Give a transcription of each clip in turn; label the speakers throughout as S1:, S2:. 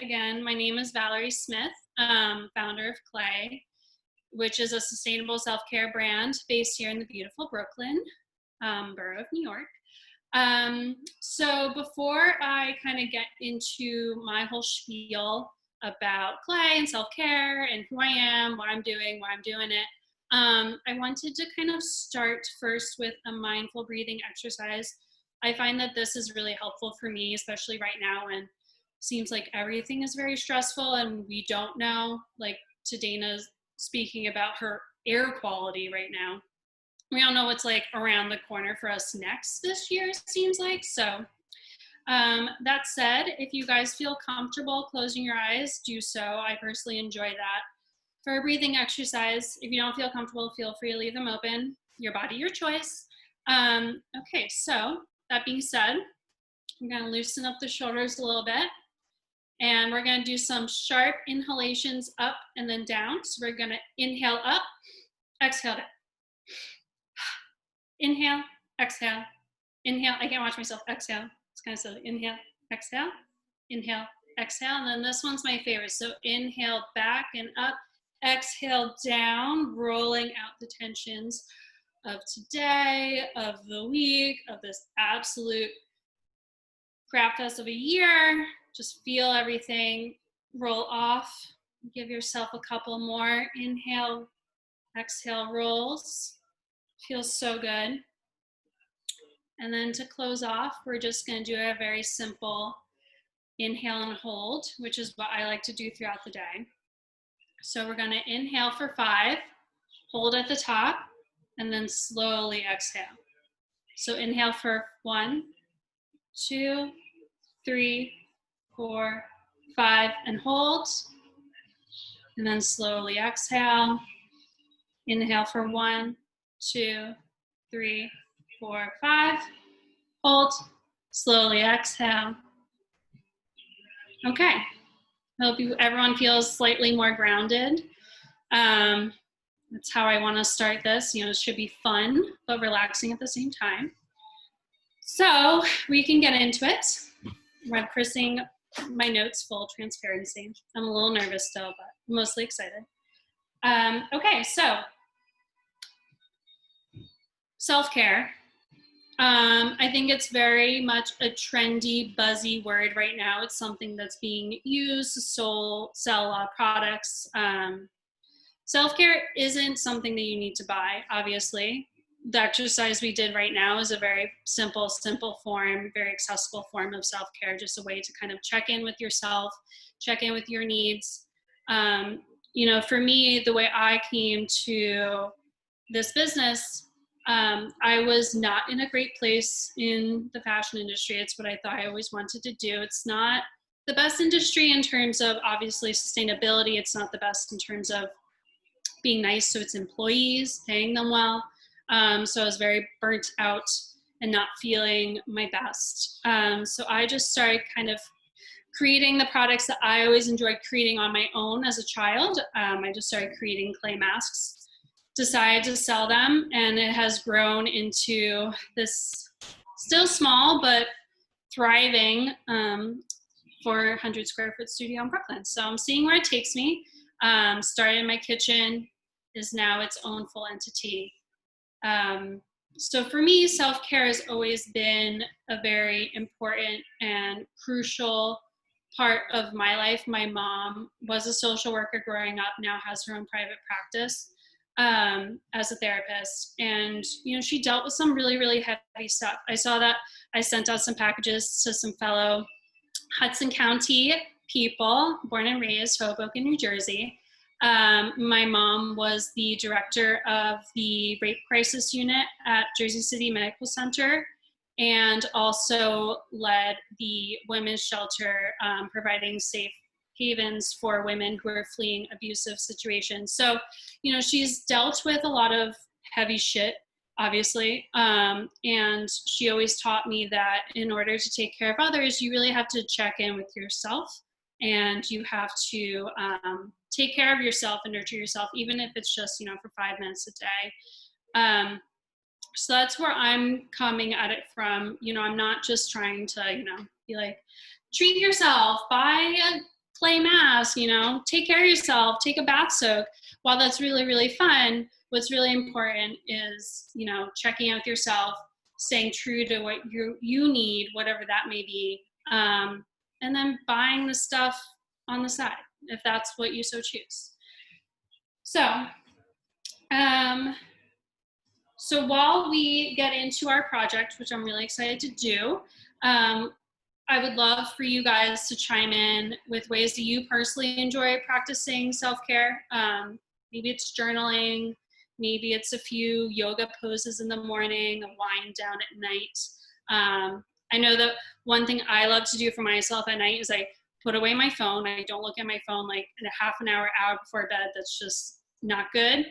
S1: again, my name is Valerie Smith, founder of Klei, which is a sustainable self-care brand based here in the beautiful Brooklyn borough of New York. So before I kind of get into my whole spiel about Klei and self-care and who I am, what I'm doing, why I'm doing it, I wanted to kind of start first with a mindful breathing exercise. I find that this is really helpful for me, especially right now when it seems like everything is very stressful and we don't know, like to Dana's speaking about her air quality right now. We don't know what's like around the corner for us next this year, it seems like. So that said, if you guys feel comfortable closing your eyes, do so. I personally enjoy that. For a breathing exercise, if you don't feel comfortable, feel free to leave them open. Your body, your choice. Okay, so that being said, I'm gonna loosen up the shoulders a little bit. And we're gonna do some sharp inhalations up and then down. So we're gonna inhale up, exhale down. Inhale, exhale, inhale. I can't watch myself exhale. It's kind of silly. Inhale, exhale, and then this one's my favorite. So inhale back and up, exhale down, rolling out the tensions of today, of the week, of this absolute crap fest of a year. Just feel everything roll off. Give yourself a couple more. Inhale, exhale, rolls. Feels so good. And then to close off, we're just going to do a very simple inhale and hold, which is what I like to do throughout the day. So we're going to inhale for 5, hold at the top, and then slowly exhale. So inhale for 1, 2, 3, 4, 5, and hold. And then slowly exhale. Inhale for 1, 2, 3, 4, 5. Hold. Slowly exhale. Okay. Hope everyone feels slightly more grounded. That's how I want to start this. You know, it should be fun, but relaxing at the same time. So we can get into it. I'm cursing my notes, full transparency. I'm a little nervous still, but I'm mostly excited. Okay, so self-care. I think it's very much a trendy, buzzy word right now. It's something that's being used to sell products. Self-care isn't something that you need to buy, obviously. The exercise we did right now is a very simple form, very accessible form of self-care, just a way to kind of check in with yourself, check in with your needs. You know, for me, the way I came to this business, I was not in a great place in the fashion industry. It's what I thought I always wanted to do. It's not the best industry in terms of obviously sustainability. It's not the best in terms of being nice to its employees, paying them well. So I was very burnt out and not feeling my best. So I just started kind of creating the products that I always enjoyed creating on my own as a child. I just started creating clay masks, decided to sell them, and it has grown into this still small but thriving 400 square foot studio in Brooklyn. So I'm seeing where it takes me. Started in my kitchen, is now its own full entity. So for me, self-care has always been a very important and crucial part of my life. My mom was a social worker growing up, now has her own private practice as a therapist. And, you know, she dealt with some really, really heavy stuff. I saw that. I sent out some packages to some fellow Hudson County people, born and raised Hoboken, New Jersey. My mom was the director of the rape crisis unit at Jersey City Medical Center, and also led the women's shelter, providing safe havens for women who are fleeing abusive situations. So, you know, she's dealt with a lot of heavy shit, obviously. And she always taught me that in order to take care of others, you really have to check in with yourself, and you have to take care of yourself and nurture yourself, even if it's just, you know, for 5 minutes a day. So that's where I'm coming at it from. You know, I'm not just trying to, you know, be like, treat yourself, buy a clay mask, you know, take care of yourself, take a bath soak. While that's really, really fun, what's really important is, you know, checking out with yourself, staying true to what you need, whatever that may be, and then buying the stuff on the side, if that's what you so choose. So, so while we get into our project, which I'm really excited to do, I would love for you guys to chime in with ways that you personally enjoy practicing self-care. Maybe it's journaling, maybe it's a few yoga poses in the morning, a wind down at night. I know that one thing I love to do for myself at night is I put away my phone. I don't look at my phone like a half an hour before bed. That's just not good.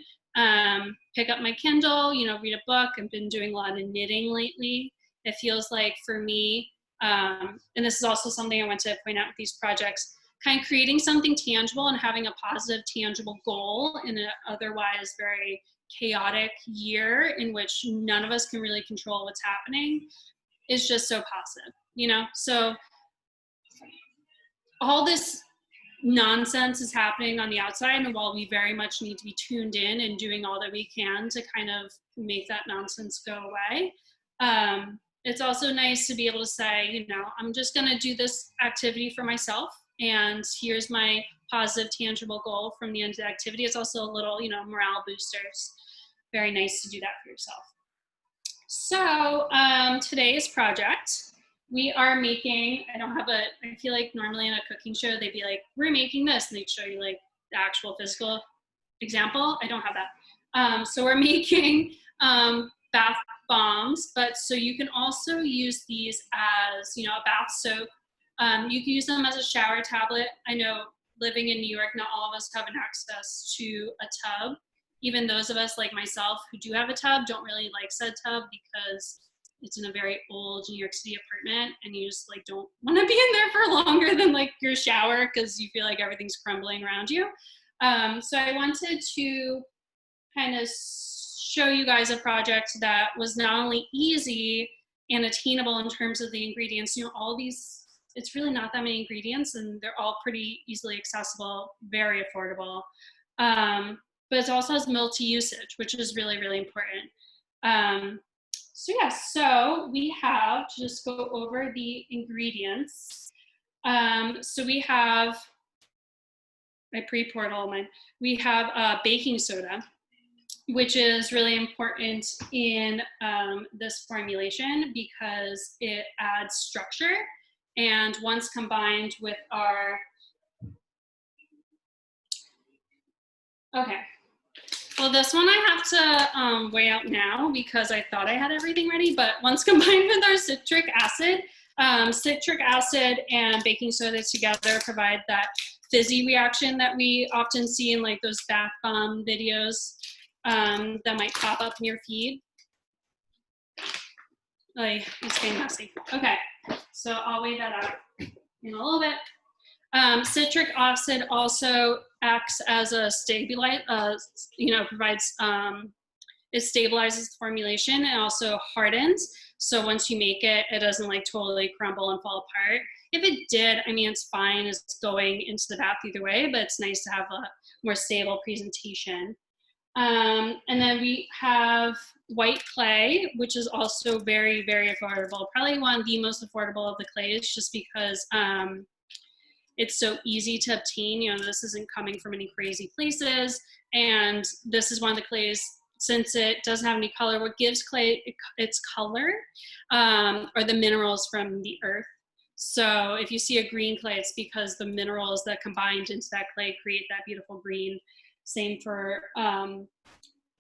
S1: Pick up my Kindle, you know, read a book. I've been doing a lot of knitting lately. It feels like for me, and this is also something I want to point out with these projects, kind of creating something tangible and having a positive, tangible goal in an otherwise very chaotic year in which none of us can really control what's happening is just so positive, you know? So all this nonsense is happening on the outside, and while we very much need to be tuned in and doing all that we can to kind of make that nonsense go away, it's also nice to be able to say, you know, I'm just going to do this activity for myself, and here's my positive, tangible goal from the end of the activity. It's also a little, you know, morale booster. It's very nice to do that for yourself. So today's project, we are making, I feel like normally in a cooking show, they'd be like, we're making this, and they'd show you like the actual physical example. I don't have that. So we're making bath bombs, but so you can also use these as, you know, a bath soak. You can use them as a shower tablet. I know living in New York, not all of us have an access to a tub. Even those of us like myself who do have a tub don't really like said tub because it's in a very old New York City apartment, and you just like don't want to be in there for longer than like your shower because you feel like everything's crumbling around you. So I wanted to kind of show you guys a project that was not only easy and attainable in terms of the ingredients. You know, all these, it's really not that many ingredients, and they're all pretty easily accessible, very affordable. But it also has multi-usage, which is really, really important. So yeah, so we have to just go over the ingredients. So we have, I pre-poured all of mine. We have baking soda, which is really important in this formulation because it adds structure. And once combined with our, okay. Well, this one I have to weigh out now because I thought I had everything ready, but once combined with our citric acid and baking soda together provide that fizzy reaction that we often see in like those bath bomb videos that might pop up in your feed. Like, it's getting messy. Okay, so I'll weigh that out in a little bit. Citric acid also acts as a stabilizer, you know, provides, it stabilizes the formulation and also hardens. So once you make it, it doesn't like totally crumble and fall apart. If it did, I mean, it's fine. It's going into the bath either way, but it's nice to have a more stable presentation. And then we have white clay, which is also very, very affordable. Probably one of the most affordable of the clays just because it's so easy to obtain. You know, this isn't coming from any crazy places. And this is one of the clays, since it doesn't have any color, what gives clay its color are the minerals from the earth. So if you see a green clay, it's because the minerals that combined into that clay create that beautiful green. Same for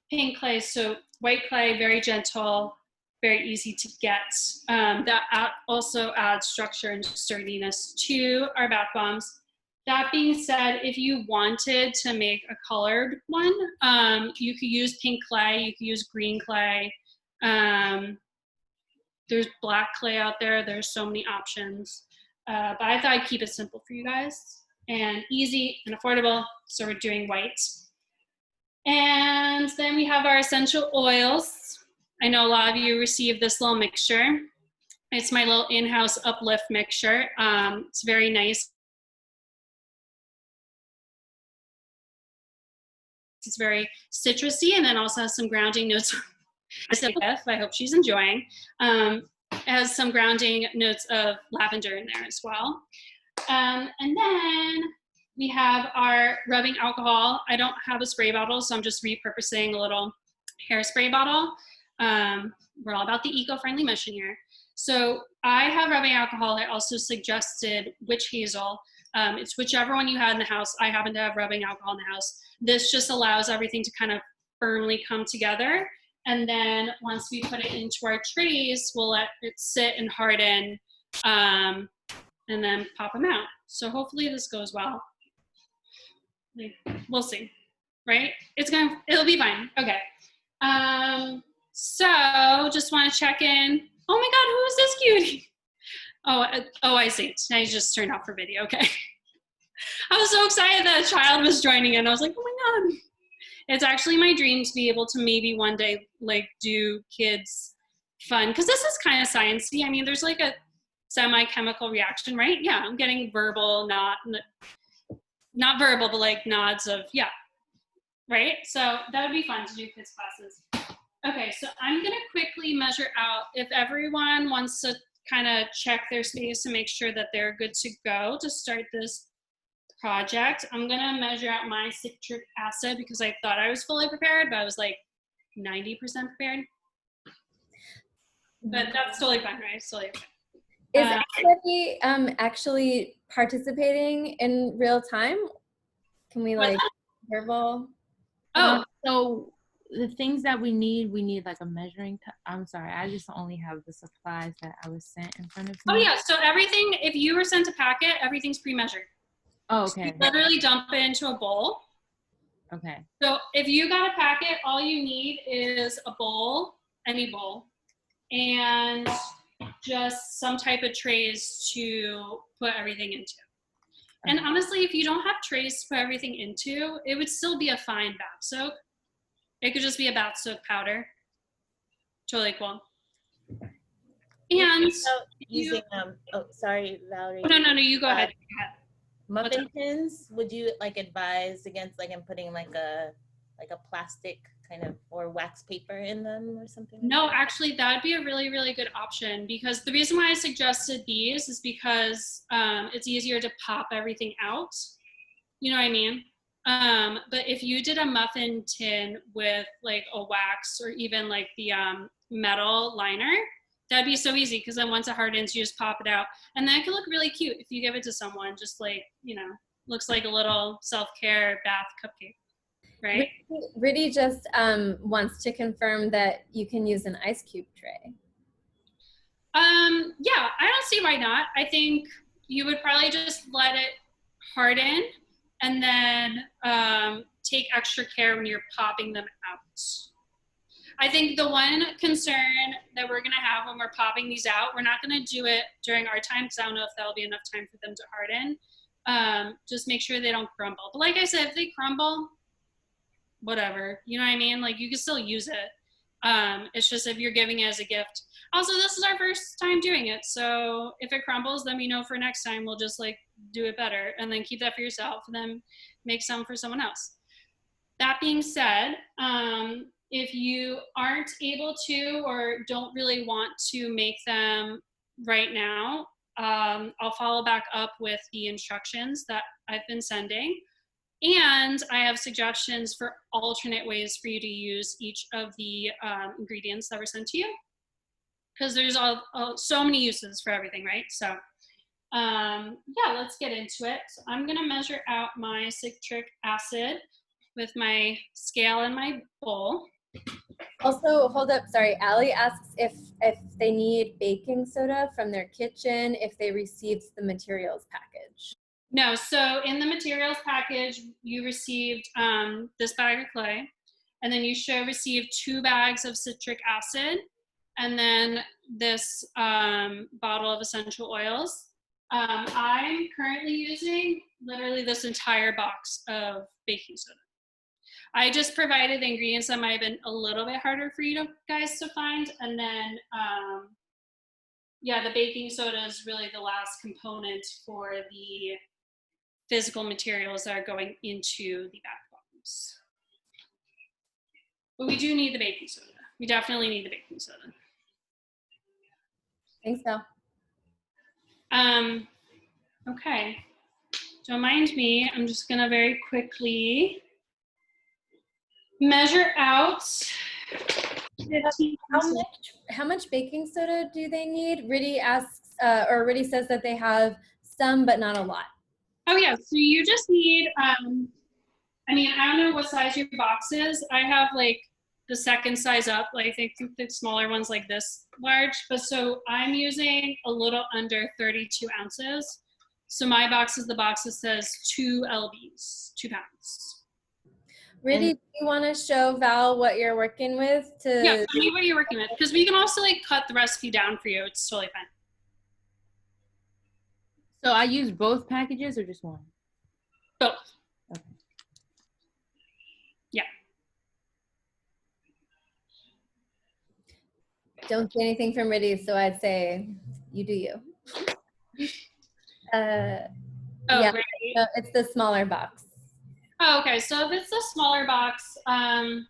S1: pink clay. So white clay, very gentle, very easy to get. That also adds structure and sturdiness to our bath bombs. That being said, if you wanted to make a colored one, you could use pink clay, you could use green clay. There's black clay out there. There's so many options. But I thought I'd keep it simple for you guys and easy and affordable. So we're doing white. And then we have our essential oils. I know a lot of you received this little mixture. It's my little in-house Uplift mixture. It's very nice. It's very citrusy, and then also has some grounding notes. I hope she's enjoying. It has some grounding notes of lavender in there as well. And then we have our rubbing alcohol. I don't have a spray bottle, so I'm just repurposing a little hairspray bottle. We're all about the eco-friendly mission here. So I have rubbing alcohol. I also suggested witch hazel. It's whichever one you had in the house. I happen to have rubbing alcohol in the house. This just allows everything to kind of firmly come together. And then once we put it into our trays, we'll let it sit and harden, and then pop them out. So hopefully this goes well. We'll see, right? It'll be fine. Okay. So just want to check in. Oh my God, who is this cutie? Oh, I see. I just turned off her video. Okay. I was so excited that a child was joining in. I was like, oh my God. It's actually my dream to be able to maybe one day like do kids fun, because this is kind of sciencey. I mean, there's like a semi-chemical reaction, right? Yeah, I'm getting verbal, not verbal, but like nods of yeah, right? So that would be fun to do kids classes. Okay, so I'm gonna quickly measure out if everyone wants to kind of check their space and make sure that they're good to go to start this project. I'm gonna measure out my citric acid because I thought I was fully prepared, but I was like 90% prepared. But that's totally fine, right? It's totally okay.
S2: Is anybody actually participating in real time? Can we like Herbal?
S1: Oh,
S3: so the things that we need like a measuring I'm sorry, I just only have the supplies that I was sent in front of me.
S1: Oh yeah, so everything, if you were sent a packet, everything's pre-measured.
S3: Oh, okay.
S1: So you literally dump it into a bowl.
S3: Okay.
S1: So if you got a packet, all you need is a bowl, any bowl, and just some type of trays to put everything into. Okay. And honestly, if you don't have trays to put everything into, it would still be a fine bath soak. It could just be a bath soap powder. Totally cool. And
S4: using oh sorry, Valerie.
S1: No, you go ahead.
S4: Muffin tins, would you like advise against like putting like a plastic kind of or wax paper in them or something?
S1: No, actually that'd be a really, really good option, because the reason why I suggested these is because it's easier to pop everything out. You know what I mean? But if you did a muffin tin with like a wax or even like the metal liner, that'd be so easy, because then once it hardens, you just pop it out. And that could look really cute if you give it to someone, just like, you know, looks like a little self-care bath cupcake, right?
S2: Riddy just wants to confirm that you can use an ice cube tray.
S1: Yeah, I don't see why not. I think you would probably just let it harden and then take extra care when you're popping them out. I think the one concern that we're gonna have when we're popping these out, we're not gonna do it during our time because I don't know if that'll be enough time for them to harden. Just make sure they don't crumble. But like I said, if they crumble, whatever, you know what I mean? Like you can still use it. It's just if you're giving it as a gift. Also, this is our first time doing it. So if it crumbles, let me know for next time. We'll just like do it better and then keep that for yourself and then make some for someone else. That being said, if you aren't able to or don't really want to make them right now, I'll follow back up with the instructions that I've been sending. And I have suggestions for alternate ways for you to use each of the ingredients that were sent to you. Because there's so many uses for everything, right? So yeah, let's get into it. So I'm gonna measure out my citric acid with my scale in my bowl.
S2: Also, hold up, sorry, Allie asks if they need baking soda from their kitchen if they received the materials package.
S1: No, so in the materials package, you received this bag of clay, and then you should receive 2 bags of citric acid, and then this bottle of essential oils. I'm currently using literally this entire box of baking soda. I just provided the ingredients that might have been a little bit harder for you guys to find, and then yeah, the baking soda is really the last component for the physical materials that are going into the bath bombs. But we do need the baking soda. We definitely need the baking soda.
S2: Thanks, Val.
S1: Okay. Don't mind me. I'm just gonna very quickly measure out 15
S2: How much baking soda do they need? Riddy asks, or Riddy says that they have some, but not a lot.
S1: Oh yeah, so you just need, I mean, I don't know what size your box is. I have like the second size up, like I think the smaller one's like this large, but so I'm using a little under 32 ounces. So my box is the box that says 2 lbs, 2 pounds.
S2: Riddy, do you want to show Val what you're working with?
S1: Yeah, tell me what you're working with, because we can also like cut the recipe down for you. It's totally fine.
S3: So I use both packages or just one?
S1: Both.
S3: Okay.
S1: Yeah.
S2: Don't see anything from Riddy, so I'd say you do you. Yeah,
S1: Right.
S2: no, it's the smaller box.
S1: Oh, okay. So if it's the smaller box, I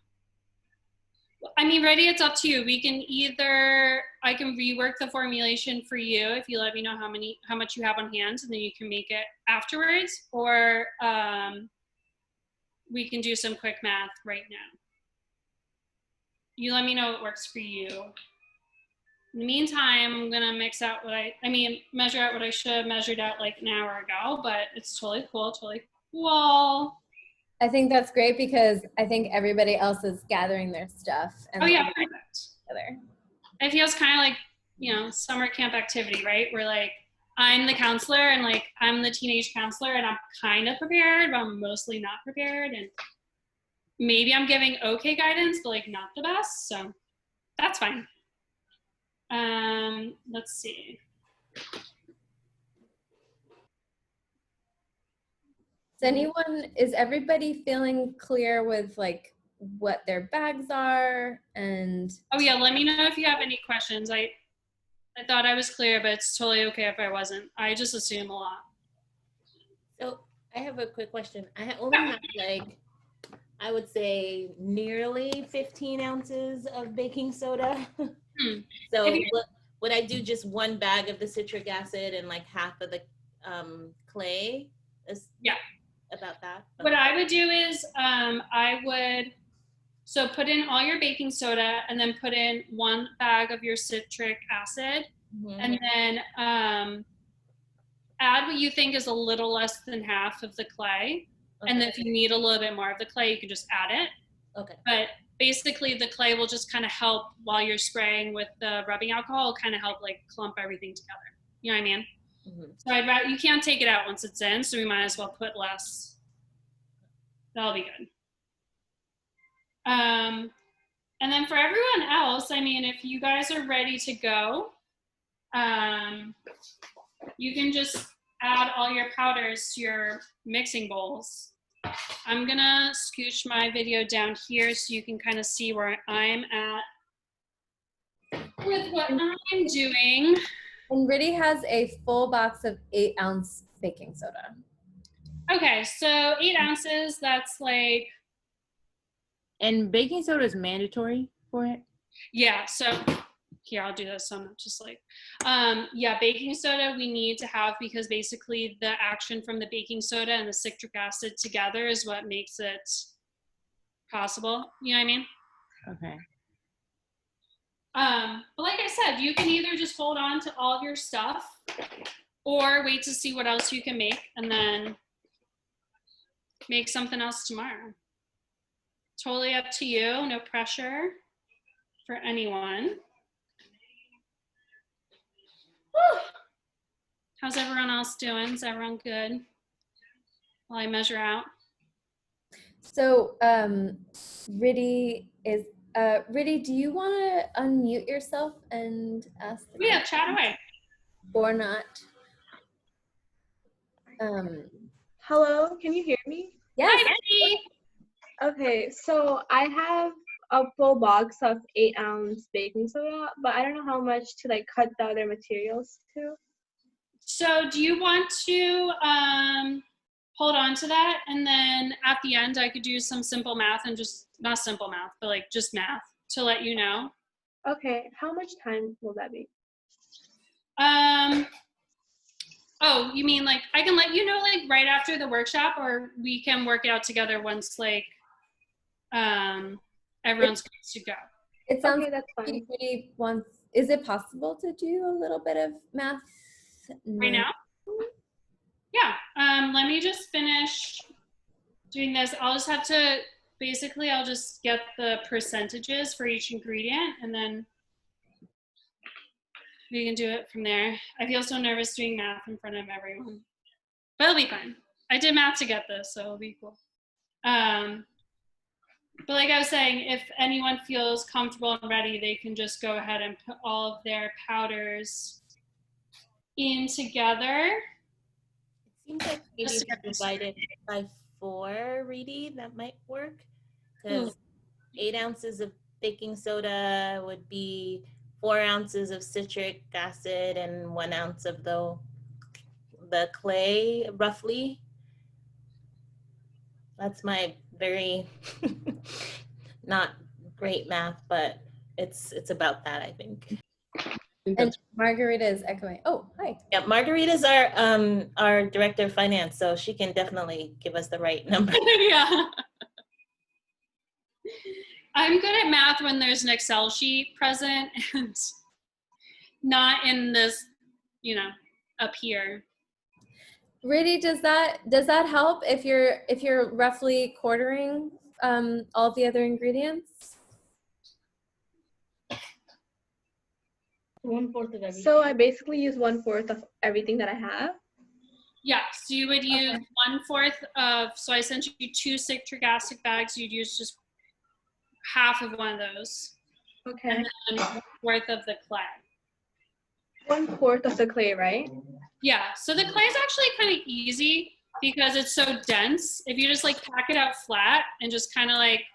S1: mean, Riddy, it's up to you. We can either, I can rework the formulation for you if you let me know how much you have on hand, and then you can make it afterwards, or we can do some quick math right now. You let me know what works for you. In the meantime, I'm gonna measure out what I should have measured out like an hour ago, but it's totally cool, totally cool.
S2: I think that's great because I think everybody else is gathering their stuff. And
S1: oh yeah, perfect.
S2: Together.
S1: It feels kind of like, you know, summer camp activity, right? Where like I'm the counselor and like I'm the teenage counselor and I'm kind of prepared, but I'm mostly not prepared, and maybe I'm giving okay guidance, but like not the best, so that's fine. Let's see.
S2: Is everybody feeling clear with like what their bags are? And
S1: oh yeah, let me know if you have any questions. I thought I was clear, but it's totally okay if I wasn't. I just assume a lot.
S4: So I have a quick question. I only have like, I would say nearly 15 ounces of baking soda. So would I do just one bag of the citric acid and like half of the clay?
S1: Yeah.
S4: About that?
S1: What I would do is so put in all your baking soda and then put in 1 bag of your citric acid, and then add what you think is a little less than half of the clay. Okay. And then if you need a little bit more of the clay, you can just add it.
S4: Okay.
S1: But basically the clay will just kind of help while you're spraying with the rubbing alcohol, kind of help like clump everything together. You know what I mean? So you can't take it out once it's in, so we might as well put less. That'll be good. And then for everyone else, I mean, if you guys are ready to go, you can just add all your powders to your mixing bowls. I'm gonna scooch my video down here so you can kind of see where I'm at with what I'm doing.
S2: And Riddy has a full box of 8-ounce baking soda.
S1: Okay, so 8 ounces, that's like.
S3: And baking soda is mandatory for it?
S1: Yeah, so here, I'll do this so I'm not just like, yeah, baking soda we need to have because basically the action from the baking soda and the citric acid together is what makes it possible. You know what I mean?
S3: Okay.
S1: But like I said, you can either just hold on to all of your stuff or wait to see what else you can make and then make something else tomorrow. Totally up to you, no pressure for anyone. Whew. How's everyone else doing? Is everyone good? While I measure out.
S2: So Riddy, do you want to unmute yourself and ask the
S1: Yeah, chat away.
S2: Or not?
S5: Hello, can you hear me?
S2: Yes.
S1: Hi, Betty.
S5: Okay, so I have a full box of 8-ounce baking soda, but I don't know how much to like cut the other materials to.
S1: So do you want to hold on to that. And then at the end, I could do some simple math and just, not simple math, but like just math to let you know.
S5: Okay, how much time will that be?
S1: Oh, you mean like I can let you know like right after the workshop, or we can work it out together once like everyone's good to go.
S2: It sounds
S5: Okay, that's
S2: like
S5: fine.
S2: Pretty wants. Is it possible to do a little bit of math
S1: Right now? Yeah. Let me just finish doing this. I'll just have to basically I'll just get the percentages for each ingredient and then we can do it from there. I feel so nervous doing math in front of everyone, but it'll be fine. I did math to get this, so it'll be cool. But like I was saying, if anyone feels comfortable and ready, they can just go ahead and put all of their powders in together.
S4: It seems like maybe if you divide it by 4, Reedy, that might work. Because 8 ounces of baking soda would be 4 ounces of citric acid and 1 ounce of the clay, roughly. That's my very not great math, but it's about that, I think.
S2: And Margarita is echoing. Oh, hi.
S4: Yeah, Margarita's our director of finance, so she can definitely give us the right number.
S1: Yeah. I'm good at math when there's an Excel sheet present and not in this, you know, up here.
S2: Really, does that help if you're roughly quartering all the other ingredients?
S6: 1/4 of everything.
S5: So I basically use 1/4 of everything that I have.
S1: Yeah, so you would use 1/4 of, so I sent you 2 citric acid bags, you'd use just half of one of those.
S5: Okay.
S1: And then 1/4 of the clay.
S5: 1/4 of the clay, right?
S1: Yeah, so the clay is actually kind of easy because it's so dense. If you just like pack it out flat and just kind of like,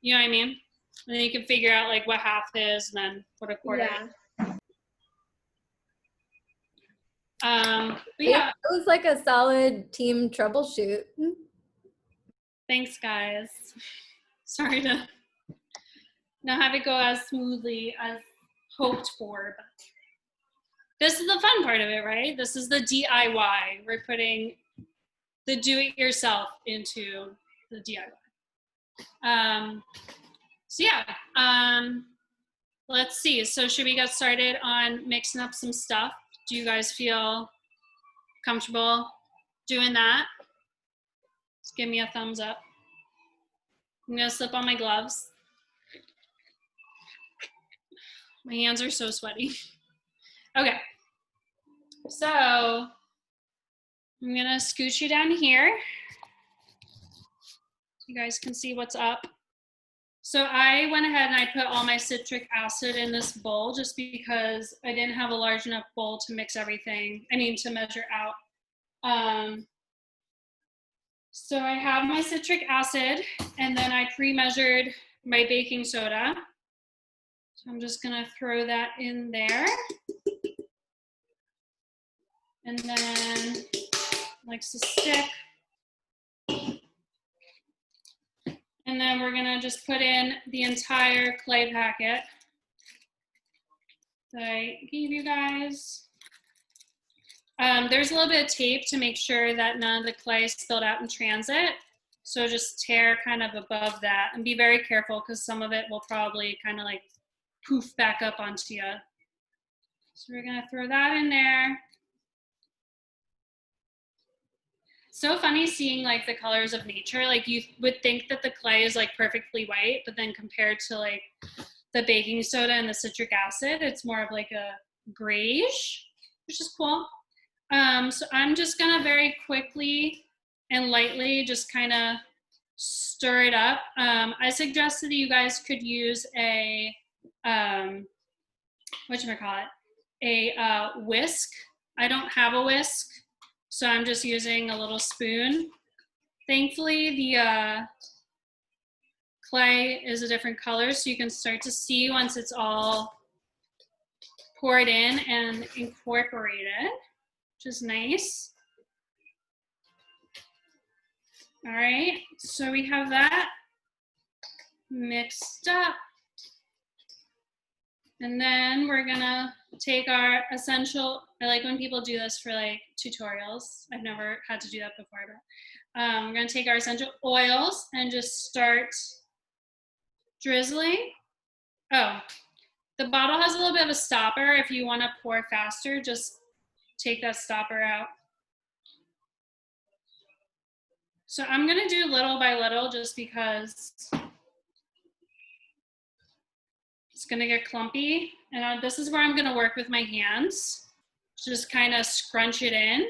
S1: you know what I mean? And then you can figure out like what half is and then put a quarter.
S5: Yeah.
S1: But yeah,
S2: It was like a solid team troubleshoot.
S1: thanks guys. Sorry to not have it go as smoothly as hoped for, but this is the fun part of it, right? This is the DIY. We're putting the do-it-yourself into the DIY. So yeah, let's see. So should we get started on mixing up some stuff? Do you guys feel comfortable doing that? Just give me a thumbs up. I'm gonna slip on my gloves. My hands are so sweaty. Okay, so I'm gonna scooch you down here so you guys can see what's up. So I went ahead and I put all my citric acid in this bowl just because I didn't have a large enough bowl to mix everything, to measure out. So I have my citric acid and then I pre-measured my baking soda. So I'm just gonna throw that in there. And then likes to stick. And then we're gonna just put in the entire clay packet that I gave you guys. There's a little bit of tape to make sure that none of the clay spilled out in transit. So just tear kind of above that and be very careful because some of it will probably kind of like poof back up onto you. So we're gonna throw that in there. So funny seeing like the colors of nature. Like you would think that the clay is like perfectly white, but then compared to like the baking soda and the citric acid, it's more of like a grayish, which is cool. So I'm just gonna very quickly and lightly just kind of stir it up. I suggested that you guys could use a, whatchamacallit, a whisk. I don't have a whisk, so I'm just using a little spoon. Thankfully, the clay is a different color, so you can start to see once it's all poured in and incorporated, which is nice. All right, so we have that mixed up. And then we're gonna take our essential, I like when people do this for like tutorials. I've never had to do that before, but we're gonna take our essential oils and just start drizzling. Oh, the bottle has a little bit of a stopper. If you wanna pour faster, just take that stopper out. So I'm gonna do little by little just because it's gonna get clumpy. And this is where I'm gonna work with my hands. Just kind of scrunch it in.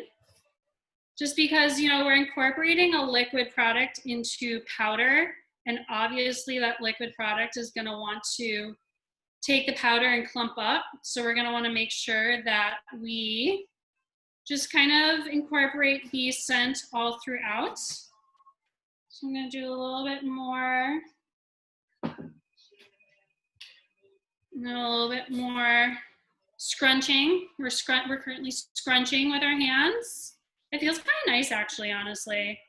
S1: Just because, you know, we're incorporating a liquid product into powder, and obviously that liquid product is gonna want to take the powder and clump up. So we're gonna wanna make sure that we just kind of incorporate the scent all throughout. So I'm gonna do a little bit more. And a little bit more scrunching. We're currently scrunching with our hands. It feels kind of nice, actually, honestly.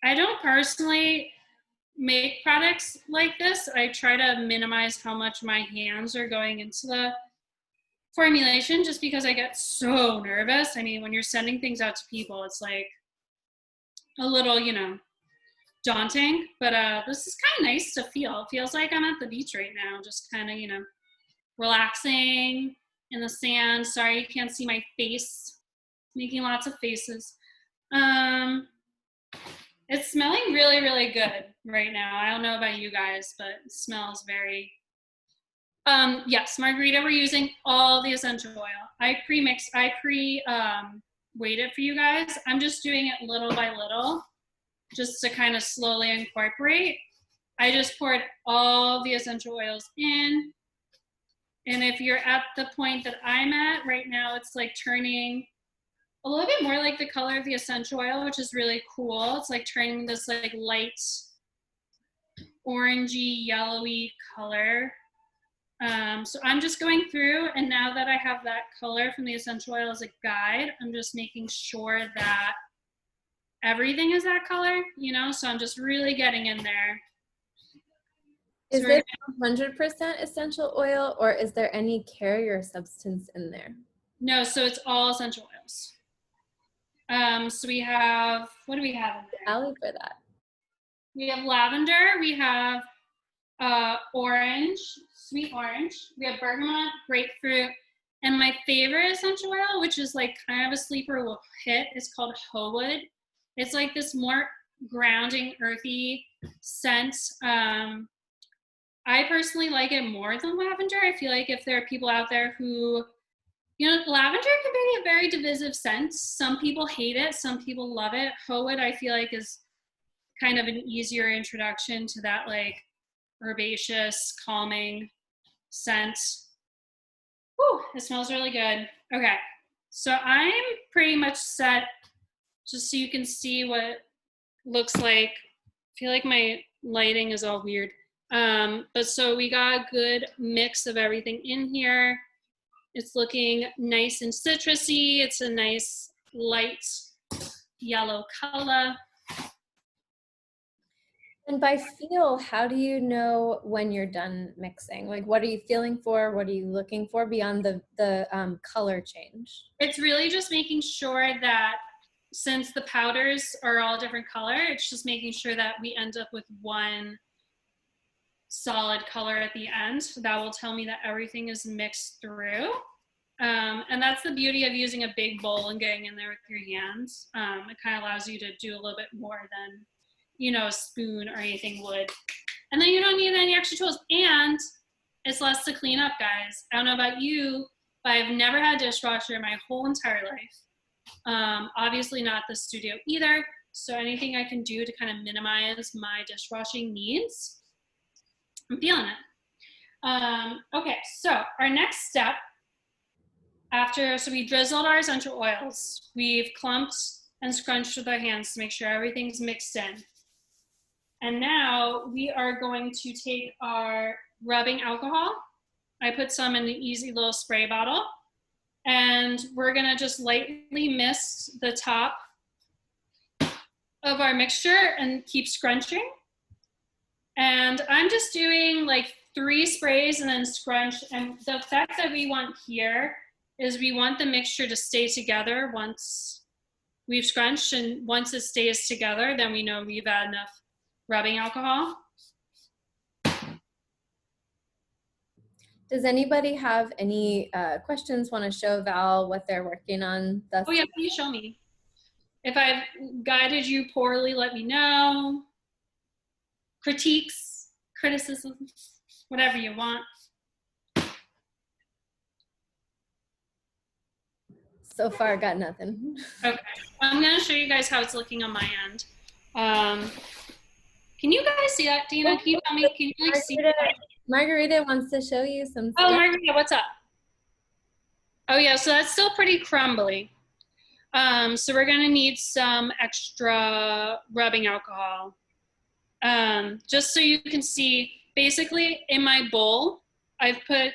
S1: I don't personally make products like this. I try to minimize how much my hands are going into the formulation just because I get so nervous. I mean, when you're sending things out to people, it's like a little, you know, daunting, but this is kind of nice to feel. It feels like I'm at the beach right now, just kind of, you know, relaxing in the sand. Sorry you can't see my face, making lots of faces. It's smelling really, really good right now. I don't know about you guys, but it smells very, yes, Margarita, we're using all the essential oil. I weighed it for you guys. I'm just doing it little by little, just to kind of slowly incorporate. I just poured all the essential oils in. And if you're at the point that I'm at right now, it's like turning a little bit more like the color of the essential oil, which is really cool. It's like turning this like light orangey, yellowy color. So I'm just going through, and now that I have that color from the essential oil as a guide, I'm just making sure that everything is that color, you know, so I'm just really getting in there.
S2: Is it 100% essential oil, or is there any carrier substance in there?
S1: No, so it's all essential oils. So we have, what do we have in there?
S2: Allie for that.
S1: We have lavender, we have orange, sweet orange, we have bergamot, grapefruit, and my favorite essential oil, which is like kind of a sleeper hit, is called Herbal. It's like this more grounding, earthy scent. I personally like it more than lavender. I feel like if there are people out there who, you know, lavender can be a very divisive scent. Some people hate it, some people love it. Herbal, I feel like, is kind of an easier introduction to that like herbaceous, calming scent. Whew, it smells really good. Okay, so I'm pretty much set, just so you can see what it looks like. I feel like my lighting is all weird. But so we got a good mix of everything in here. It's looking nice and citrusy. It's a nice light yellow color.
S2: And by feel, how do you know when you're done mixing? Like, what are you feeling for? What are you looking for beyond the color change?
S1: It's really just making sure that, since the powders are all different color, it's just making sure that we end up with one solid color at the end. That will tell me that everything is mixed through. And that's the beauty of using a big bowl and getting in there with your hands. It kind of allows you to do a little bit more than, you know, a spoon or anything would. And then you don't need any extra tools. And it's less to clean up, guys. I don't know about you, but I've never had a dishwasher in my whole entire life. Obviously not the studio either. So anything I can do to kind of minimize my dishwashing needs, I'm feeling it. Okay, so our next step so we drizzled our essential oils. We've clumped and scrunched with our hands to make sure everything's mixed in. And now we are going to take our rubbing alcohol. I put some in an easy little spray bottle. And we're gonna just lightly mist the top of our mixture and keep scrunching. And I'm just doing like 3 sprays and then scrunch. And the effect that we want here is we want the mixture to stay together once we've scrunched, and once it stays together, then we know we've had enough rubbing alcohol.
S2: Does anybody have any questions, want to show Val what they're working on thus
S1: Oh yeah, please show me. If I've guided you poorly, let me know. Critiques, criticisms, whatever you want.
S2: So far, got nothing.
S1: Okay, I'm gonna show you guys how it's looking on my end. Can you guys see that, Dina? Can you tell me, can you like see that?
S2: Margarita wants to show you some
S1: Oh,
S2: stuff.
S1: Margarita, what's up? Oh yeah, so that's still pretty crumbly. So we're gonna need some extra rubbing alcohol. Just so you can see, basically in my bowl, I've put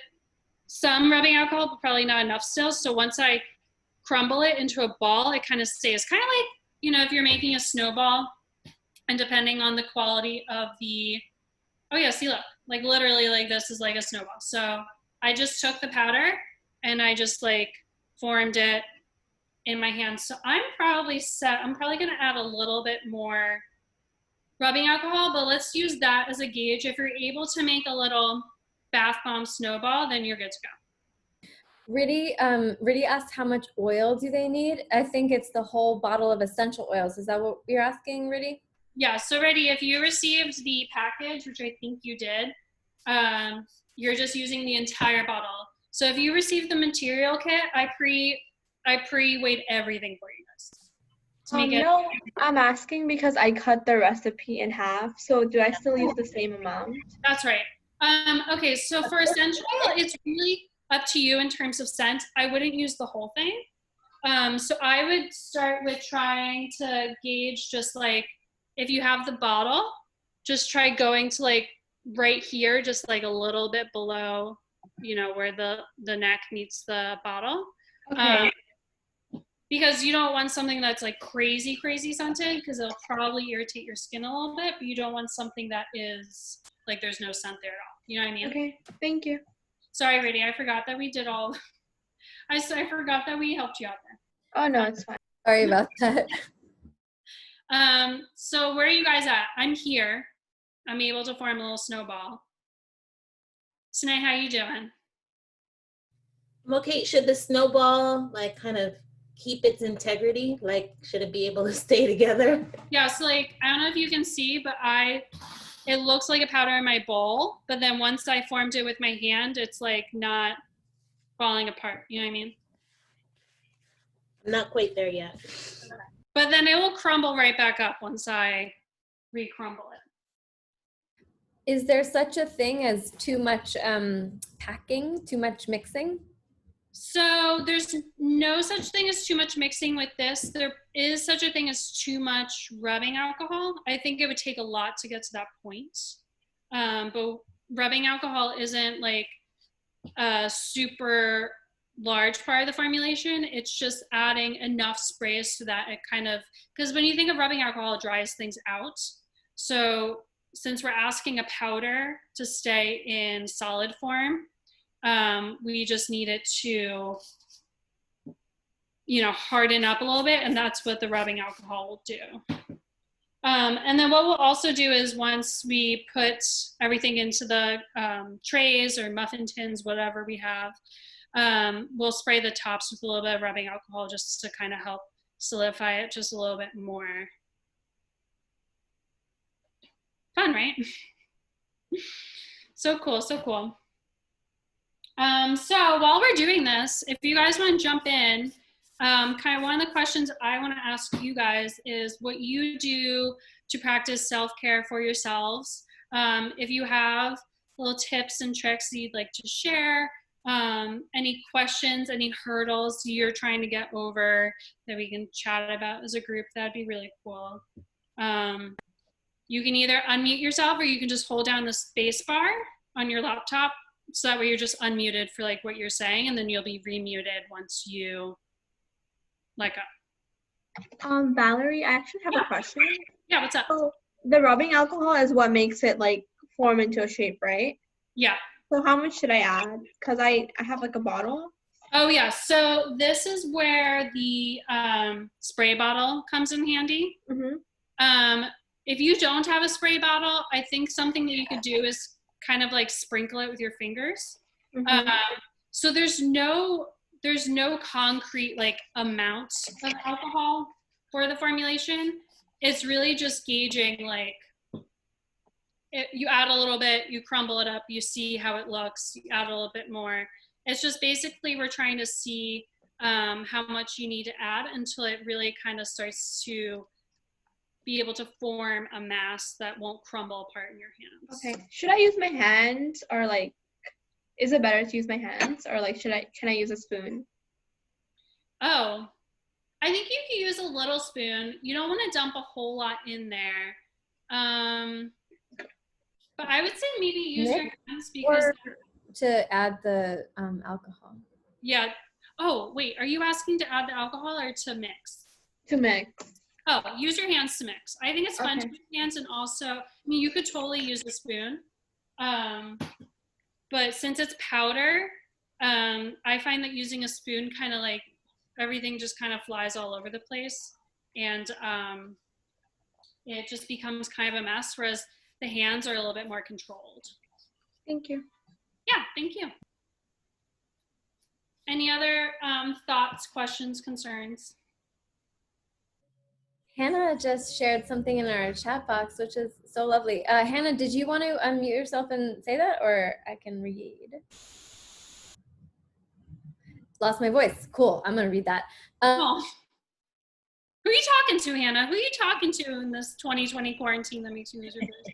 S1: some rubbing alcohol, but probably not enough still. So once I crumble it into a ball, it kind of stays kind of like, you know, if you're making a snowball, and depending on the quality of the, oh yeah, see, look, like literally like this is like a snowball. So I just took the powder and I just like formed it in my hand. So I'm probably set, I'm probably gonna add a little bit more rubbing alcohol, but let's use that as a gauge. If you're able to make a little bath bomb snowball, then you're good to go.
S2: Riddy asked how much oil do they need? I think it's the whole bottle of essential oils. Is that what you're asking, Riddy?
S1: Yeah, so Riddy, if you received the package, which I think you did, you're just using the entire bottle. So if you received the material kit, I pre-weighed everything for you guys. To make it.
S5: No, I'm asking because I cut the recipe in half. So do I still use the same amount?
S1: That's right. Okay, so for essential oil, it's really up to you in terms of scent. I wouldn't use the whole thing. So I would start with trying to gauge just like, if you have the bottle, just try going to like right here, just like a little bit below, you know, where the neck meets the bottle.
S5: Okay.
S1: Because you don't want something that's like crazy scented, because it'll probably irritate your skin a little bit, but you don't want something that is like there's no scent there at all. You know what I mean?
S5: Okay, thank you.
S1: Sorry, Rady, I forgot that we did all, I forgot that we helped you out there.
S5: Oh no, it's fine.
S2: Sorry about that.
S1: So where are you guys at? I'm here. I'm able to form a little snowball. Sine, how you doing?
S4: Okay, should the snowball like kind of keep its integrity? Like, should it be able to stay together?
S1: Yeah, so like, I don't know if you can see, but it looks like a powder in my bowl, but then once I formed it with my hand, it's like not falling apart. You know what I mean?
S4: I'm not quite there yet.
S1: But then it will crumble right back up once I re-crumble it.
S2: Is there such a thing as too much packing, too much mixing?
S1: So there's no such thing as too much mixing with this. There is such a thing as too much rubbing alcohol. I think it would take a lot to get to that point. But rubbing alcohol isn't like a super large part of the formulation. It's just adding enough sprays so that it kind of, because when you think of rubbing alcohol, it dries things out. So since we're asking a powder to stay in solid form, we just need it to, you know, harden up a little bit, and that's what the rubbing alcohol will do. And then what we'll also do is once we put everything into the trays or muffin tins, whatever we have, we'll spray the tops with a little bit of rubbing alcohol just to kind of help solidify it just a little bit more. Fun, right? So cool, so cool. So while we're doing this, if you guys want to jump in, kind of one of the questions I want to ask you guys is what you do to practice self-care for yourselves. If you have little tips and tricks that you'd like to share, any questions, any hurdles you're trying to get over that we can chat about as a group, that'd be really cool. You can either unmute yourself or you can just hold down the space bar on your laptop, so that way you're just unmuted for like what you're saying, and then you'll be remuted once you let go.
S5: Valerie, I actually have a question.
S1: Yeah, what's up?
S5: So the rubbing alcohol is what makes it like form into a shape, right?
S1: Yeah.
S5: So how much should I add? Because I have like a bottle.
S1: Oh yeah, so this is where the spray bottle comes in handy.
S5: Mm-hmm.
S1: If you don't have a spray bottle, I think something that you could do is kind of like sprinkle it with your fingers.
S5: Mm-hmm.
S1: So there's no concrete like amount of alcohol for the formulation. It's really just gauging like you add a little bit, you crumble it up, you see how it looks, you add a little bit more. It's just basically we're trying to see how much you need to add until it really kind of starts to be able to form a mass that won't crumble apart in your hands.
S5: Okay. Should I use my hands, or like, is it better to use my hands, or like can I use a spoon?
S1: Oh, I think you can use a little spoon. You don't want to dump a whole lot in there. But I would say maybe use your hands because
S2: to add the alcohol.
S1: Yeah. Oh, wait, are you asking to add the alcohol or to mix?
S5: To mix.
S1: Oh, use your hands to mix. I think it's fun to
S5: Okay.
S1: use your hands, and also, I mean, you could totally use a spoon. But since it's powder, I find that using a spoon kind of like everything just kind of flies all over the place, and it just becomes kind of a mess, whereas the hands are a little bit more controlled.
S5: Thank you.
S1: Yeah, thank you. Any other thoughts, questions, concerns?
S2: Hannah just shared something in our chat box, which is so lovely. Hannah, did you want to unmute yourself and say that, or I can read? Lost my voice. Cool. I'm going to read that.
S1: Oh. Who are you talking to, Hannah? Who are you talking to in this 2020 quarantine that makes you lose your voice?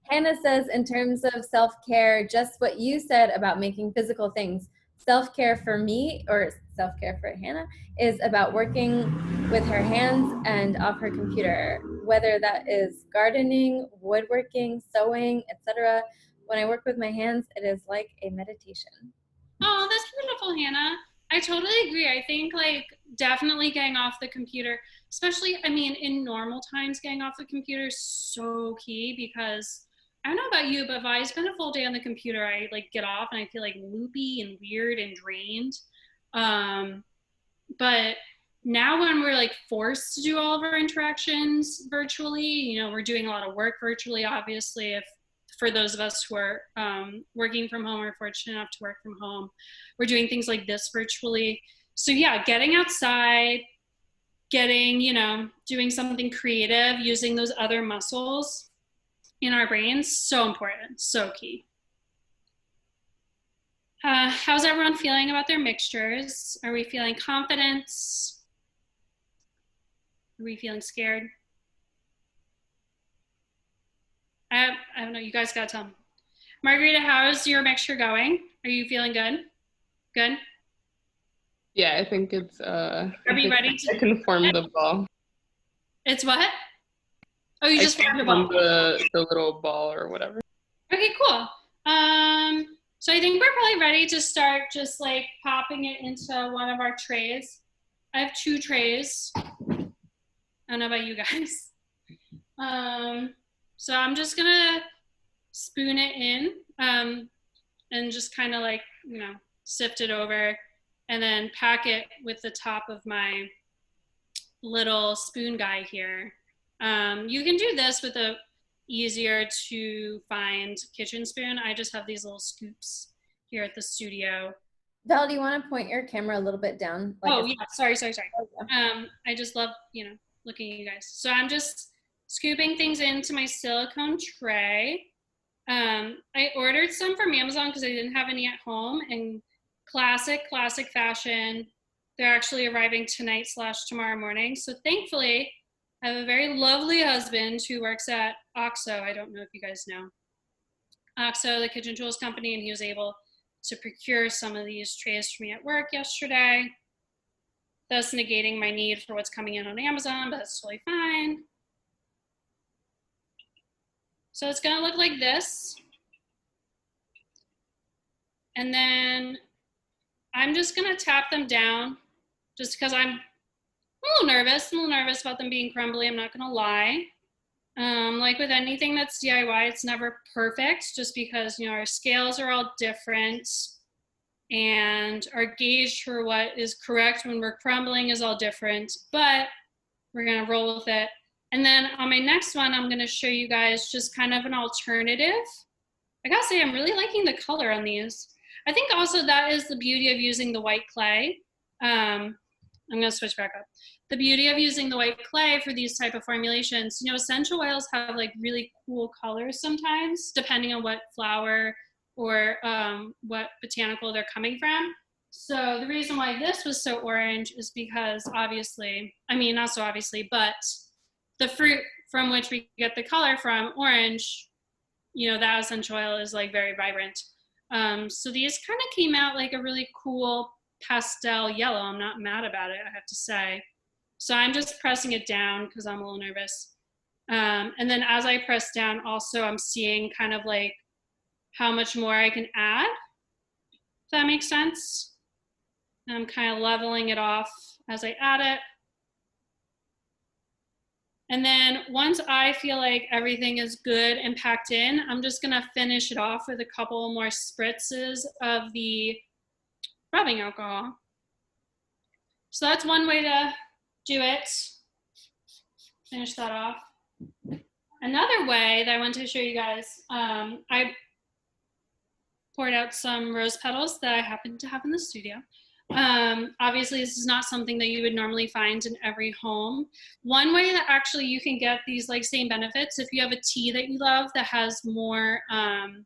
S2: Hannah says, in terms of self-care, just what you said about making physical things. Self-care for me, or self-care for Hannah, is about working with her hands and off her computer, whether that is gardening, woodworking, sewing, etc. When I work with my hands, it is like a meditation.
S1: Oh, that's beautiful, Hannah. I totally agree. I think like definitely getting off the computer, especially, I mean, in normal times, getting off the computer is so key, because I don't know about you, but if I spend a full day on the computer, I like get off and I feel like loopy and weird and drained. But now when we're like forced to do all of our interactions virtually, you know, we're doing a lot of work virtually, obviously, if for those of us who are working from home or fortunate enough to work from home, we're doing things like this virtually. So yeah, getting outside, getting, you know, doing something creative, using those other muscles in our brains, so important, so key. How's everyone feeling about their mixtures? Are we feeling confident? Are we feeling scared? I don't know, you guys gotta tell me. Margarita, how's your mixture going? Are you feeling good? Good?
S6: Yeah, I think it's
S1: Are we ready to?
S6: I can form the ball.
S1: It's what? Oh, you just formed a ball.
S6: The little ball or whatever.
S1: Okay, cool. So I think we're probably ready to start just like popping it into one of our trays. I have 2 trays. I don't know about you guys. So I'm just gonna spoon it in and just kind of like, you know, sift it over and then pack it with the top of my little spoon guy here. You can do this with a easier to find kitchen spoon. I just have these little scoops here at the studio.
S2: Val, do you want to point your camera a little bit down?
S1: Like oh, yeah, sorry. I just love, you know, looking at you guys. So I'm just scooping things into my silicone tray. I ordered some from Amazon because I didn't have any at home, and classic fashion, they're actually arriving tonight/tomorrow morning. So thankfully, I have a very lovely husband who works at OXO. I don't know if you guys know OXO, the kitchen tools company, and he was able to procure some of these trays for me at work yesterday, thus negating my need for what's coming in on Amazon, but that's totally fine. So it's gonna look like this. And then I'm just gonna tap them down just because I'm I'm a little nervous about them being crumbly, I'm not gonna lie. Like with anything that's DIY, it's never perfect just because, you know, our scales are all different and our gauge for what is correct when we're crumbling is all different, but we're gonna roll with it. And then on my next one, I'm gonna show you guys just kind of an alternative. I gotta say, I'm really liking the color on these. I think also that is the beauty of using the white clay. I'm gonna switch back up. The beauty of using the white clay for these type of formulations, you know, essential oils have like really cool colors sometimes, depending on what flower or what botanical they're coming from. So the reason why this was so orange is because obviously, I mean, not so obviously, but the fruit from which we get the color from, orange, you know, that essential oil is like very vibrant. So these kind of came out like a really cool pastel yellow. I'm not mad about it, I have to say. So I'm just pressing it down because I'm a little nervous. And then as I press down, also I'm seeing kind of like how much more I can add, if that makes sense. I'm kind of leveling it off as I add it. And then once I feel like everything is good and packed in, I'm just gonna finish it off with a couple more spritzes of the rubbing alcohol. So that's one way to do it. Finish that off. Another way that I want to show you guys, I poured out some rose petals that I happen to have in the studio. Obviously, this is not something that you would normally find in every home. One way that actually you can get these like same benefits, if you have a tea that you love that has more kind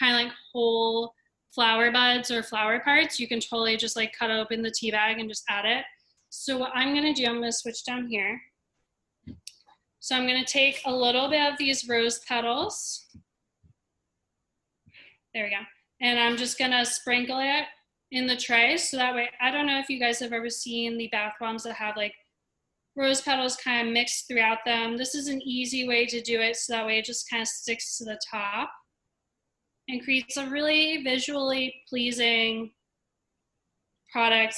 S1: of like whole flower buds or flower parts, you can totally just like cut open the tea bag and just add it. So what I'm gonna do, I'm gonna switch down here. So I'm gonna take a little bit of these rose petals. There we go. And I'm just gonna sprinkle it in the tray. So that way, I don't know if you guys have ever seen the bath bombs that have like rose petals kind of mixed throughout them. This is an easy way to do it. So that way it just kind of sticks to the top and creates a really visually pleasing product.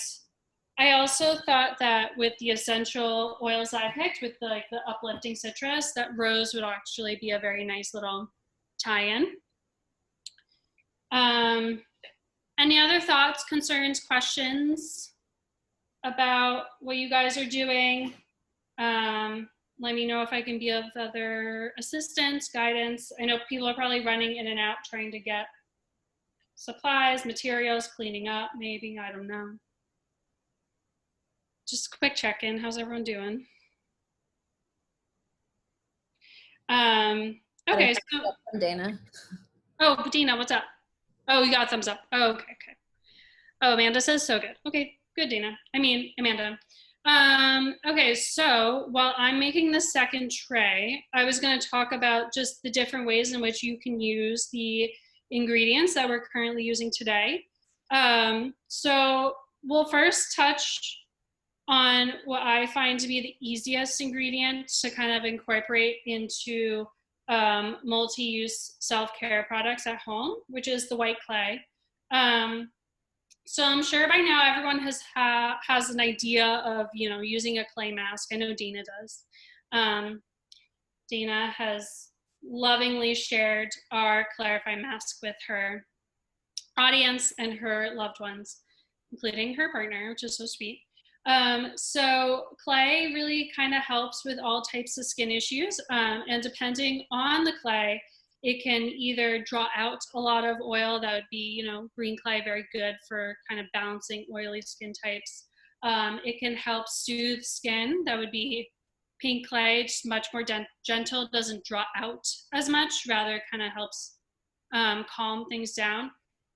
S1: I also thought that with the essential oils that I picked with the uplifting citrus, that rose would actually be a very nice little tie-in. Any other thoughts, concerns, questions about what you guys are doing? Let me know if I can be of other assistance, guidance. I know people are probably running in and out trying to get supplies, materials, cleaning up, maybe, I don't know. Just a quick check-in, how's everyone doing? Okay, so.
S2: Dana.
S1: Oh, Dina, what's up? Oh, you got a thumbs up. Oh, okay. Oh, Amanda says so good. Okay, good, Dina. I mean, Amanda. Okay, so while I'm making the second tray, I was going to talk about just the different ways in which you can use the ingredients that we're currently using today. So we'll first touch on what I find to be the easiest ingredient to kind of incorporate into multi-use self-care products at home, which is the white clay. So I'm sure by now everyone has an idea of, you know, using a clay mask. I know Dina does. Dina has lovingly shared our Clarify mask with her audience and her loved ones, including her partner, which is so sweet. So clay really kind of helps with all types of skin issues, and depending on the clay, it can either draw out a lot of oil. That would be, you know, green clay, very good for kind of balancing oily skin types. It can help soothe skin. That would be pink clay, just much more gentle, doesn't draw out as much, rather kind of helps calm things down.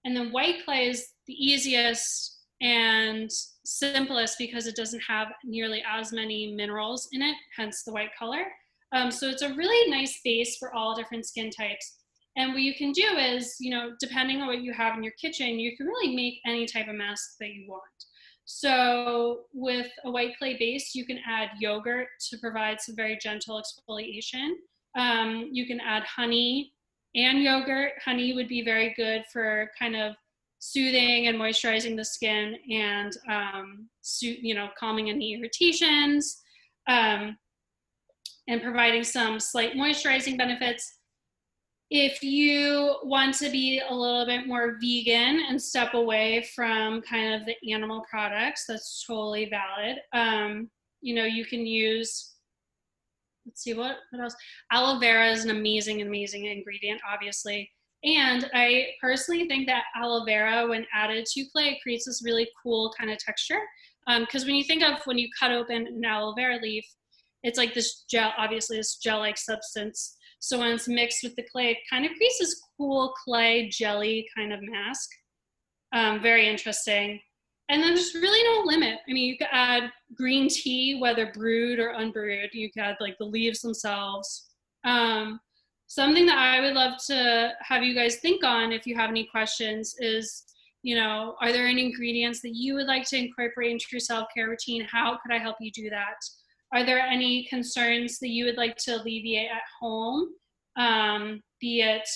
S1: And then white clay is the easiest and simplest because it doesn't have nearly as many minerals in it, hence the white color. So it's a really nice base for all different skin types. And what you can do is, you know, depending on what you have in your kitchen, you can really make any type of mask that you want. So with a white clay base, you can add yogurt to provide some very gentle exfoliation. You can add honey and yogurt. Honey would be very good for kind of soothing and moisturizing the skin and, calming any irritations, and providing some slight moisturizing benefits. If you want to be a little bit more vegan and step away from kind of the animal products, that's totally valid. You can use, let's see, what else? Aloe vera is an amazing ingredient, obviously. And I personally think that aloe vera, when added to clay, creates this really cool kind of texture. Because when you think of when you cut open an aloe vera leaf, it's like this gel, obviously this gel-like substance. So when it's mixed with the clay, it kind of creates this cool clay jelly kind of mask. Very interesting. And then there's really no limit. I mean, you could add green tea, whether brewed or unbrewed. You could add like the leaves themselves. Something that I would love to have you guys think on, if you have any questions, is, are there any ingredients that you would like to incorporate into your self-care routine? How could I help you do that? Are there any concerns that you would like to alleviate at home? Be it,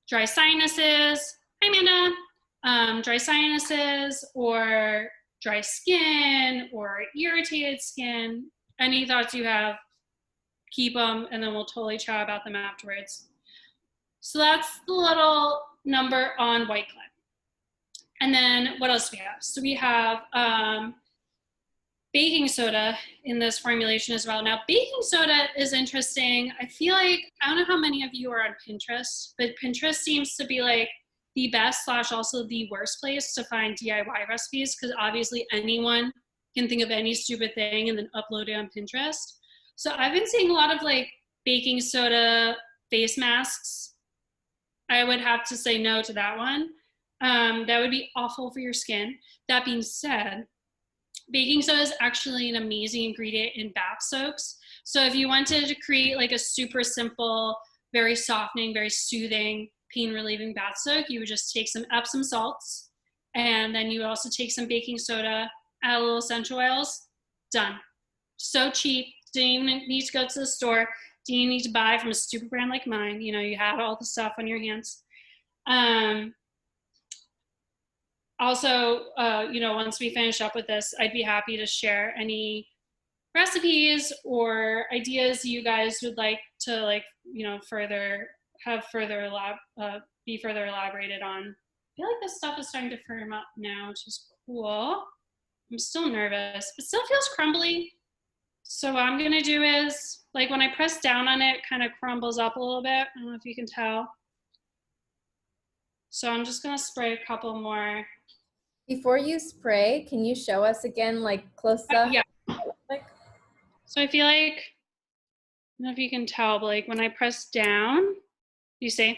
S1: dry sinuses. Hi, Amanda. Dry sinuses or dry skin or irritated skin. Any thoughts you have, keep them, and then we'll totally chat about them afterwards. So that's the little number on white clay. And then what else do we have? So we have baking soda in this formulation as well. Now, baking soda is interesting. I feel like, I don't know how many of you are on Pinterest, but Pinterest seems to be like the best / also the worst place to find DIY recipes, because obviously anyone can think of any stupid thing and then upload it on Pinterest. So I've been seeing a lot of like baking soda face masks. I would have to say no to that one. That would be awful for your skin. That being said, baking soda is actually an amazing ingredient in bath soaks. So if you wanted to create like a super simple, very softening, very soothing, pain relieving bath soak, you would just take some Epsom salts, and then you would also take some baking soda, add a little essential oils, done. So cheap, didn't even need to go to the store, didn't even need to buy from a stupid brand like mine. You have all the stuff on your hands. Also, once we finish up with this, I'd be happy to share any recipes or ideas you guys would like to be further elaborated on. I feel like this stuff is starting to firm up now, which is cool. I'm still nervous. It still feels crumbly. So what I'm gonna do is, like when I press down on it, it kind of crumbles up a little bit. I don't know if you can tell. So I'm just gonna spray a couple more.
S2: Before you spray, can you show us again, like close up?
S1: Yeah. So I feel like, I don't know if you can tell, but like when I press down, you see? I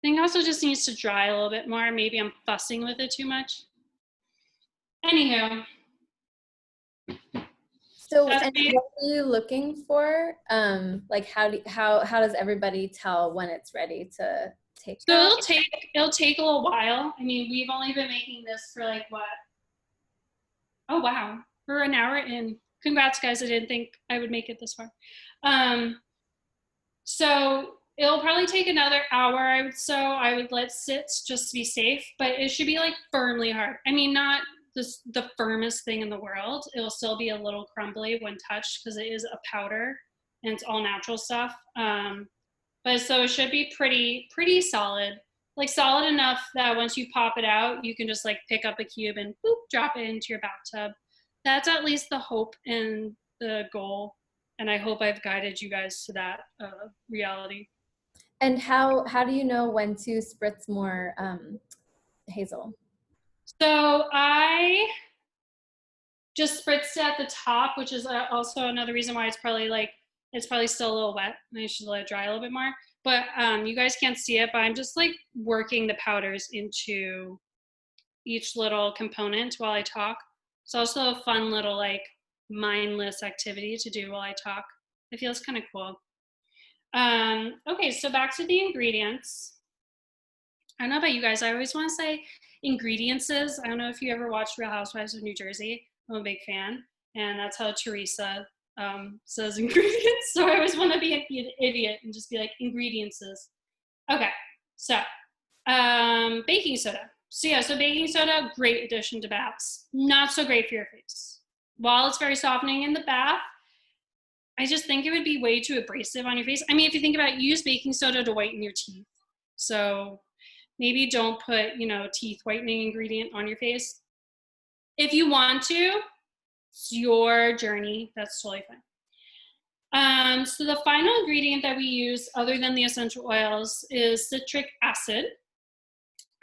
S1: think it also just needs to dry a little bit more. Maybe I'm fussing with it too much. Anywho.
S2: So, and what are you looking for? Like how does everybody tell when it's ready to take?
S1: So it'll take a little while. I mean, we've only been making this for like what? Oh wow, we're an hour in. Congrats, guys! I didn't think I would make it this far. So it'll probably take another hour. I would let sit just to be safe, but it should be like firmly hard. I mean, not the firmest thing in the world. It'll still be a little crumbly when touched because it is a powder and it's all natural stuff. But so it should be pretty solid, like solid enough that once you pop it out, you can just like pick up a cube and boop, drop it into your bathtub. That's at least the hope and the goal. And I hope I've guided you guys to that reality.
S2: And how do you know when to spritz more Hazel?
S1: So I just spritzed it at the top, which is also another reason why it's probably still a little wet. I should let it dry a little bit more. But you guys can't see it, but I'm just like working the powders into each little component while I talk. It's also a fun little like mindless activity to do while I talk. It feels kind of cool. Okay, so back to the ingredients. I don't know about you guys. I always want to say ingredients. I don't know if you ever watched Real Housewives of New Jersey. I'm a big fan. And that's how Teresa says ingredients. So I always want to be an idiot and just be like ingredients. Okay, so Baking soda. So yeah, so baking soda, great addition to baths. Not so great for your face. While it's very softening in the bath, I just think it would be way too abrasive on your face. I mean, if you think about it, use baking soda to whiten your teeth. So maybe don't put, you know, teeth whitening ingredient on your face. If you want to, it's your journey. That's totally fine. So the final ingredient that we use, other than the essential oils, is citric acid.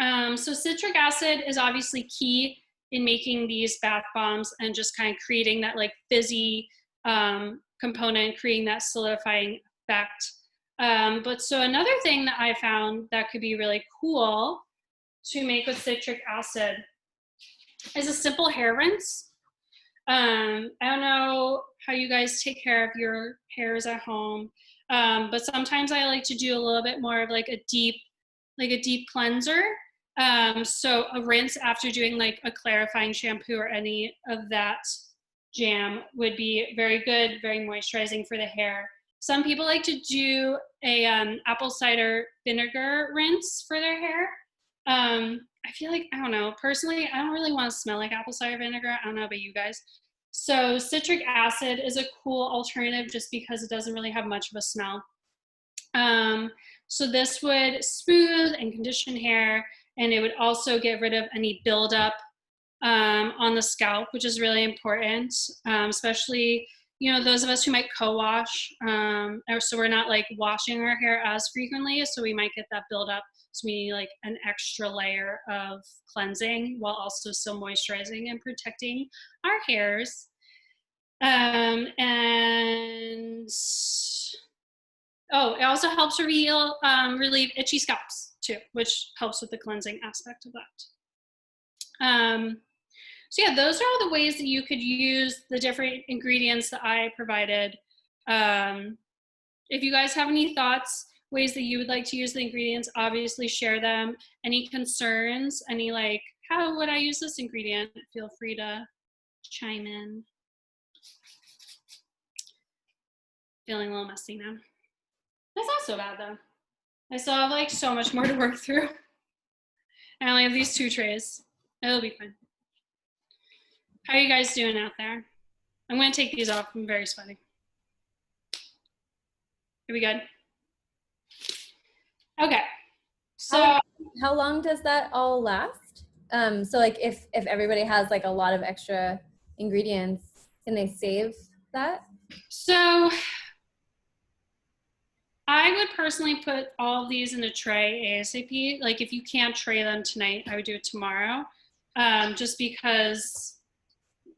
S1: So citric acid is obviously key in making these bath bombs and just kind of creating that like fizzy component, creating that solidifying effect. But so another thing that I found that could be really cool to make with citric acid is a simple hair rinse. I don't know how you guys take care of your hairs at home, but sometimes I like to do a little bit more of like a deep cleanser. So a rinse after doing like a clarifying shampoo or any of that jam would be very good, very moisturizing for the hair. Some people like to do a apple cider vinegar rinse for their hair. I feel like, I don't know, personally, I don't really want to smell like apple cider vinegar. I don't know about you guys. So citric acid is a cool alternative just because it doesn't really have much of a smell. So this would smooth and condition hair, and it would also get rid of any buildup on the scalp, which is really important, especially, you know, those of us who might co-wash, so we're not like washing our hair as frequently, so we might get that buildup. So we need like an extra layer of cleansing while also still moisturizing and protecting our hairs. And oh, it also helps relieve itchy scalps too, which helps with the cleansing aspect of that. So yeah, those are all the ways that you could use the different ingredients that I provided. If you guys have any thoughts, ways that you would like to use the ingredients, obviously share them. Any concerns, any like, how would I use this ingredient? Feel free to chime in. Feeling a little messy now. That's not so bad though. I still have like so much more to work through. I only have these 2 trays. It'll be fine. How are you guys doing out there? I'm gonna take these off. I'm very sweaty. Are we good? Okay. So
S2: how long does that all last? So like if everybody has like a lot of extra ingredients, can they save that?
S1: So I would personally put all of these in a tray ASAP. Like if you can't tray them tonight, I would do it tomorrow. Just because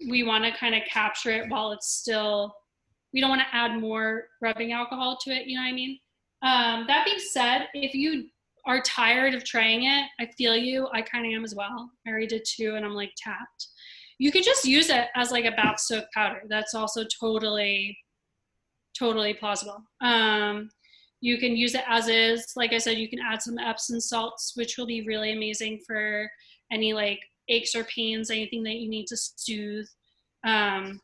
S1: we want to kind of capture it while it's still, we don't want to add more rubbing alcohol to it, you know what I mean? That being said, if you are tired of trying it, I feel you, I kind of am as well. I already did 2 and I'm like tapped. You could just use it as like a bath soak powder. That's also totally plausible. You can use it as is. Like I said, you can add some Epsom salts, which will be really amazing for any like aches or pains, anything that you need to soothe. It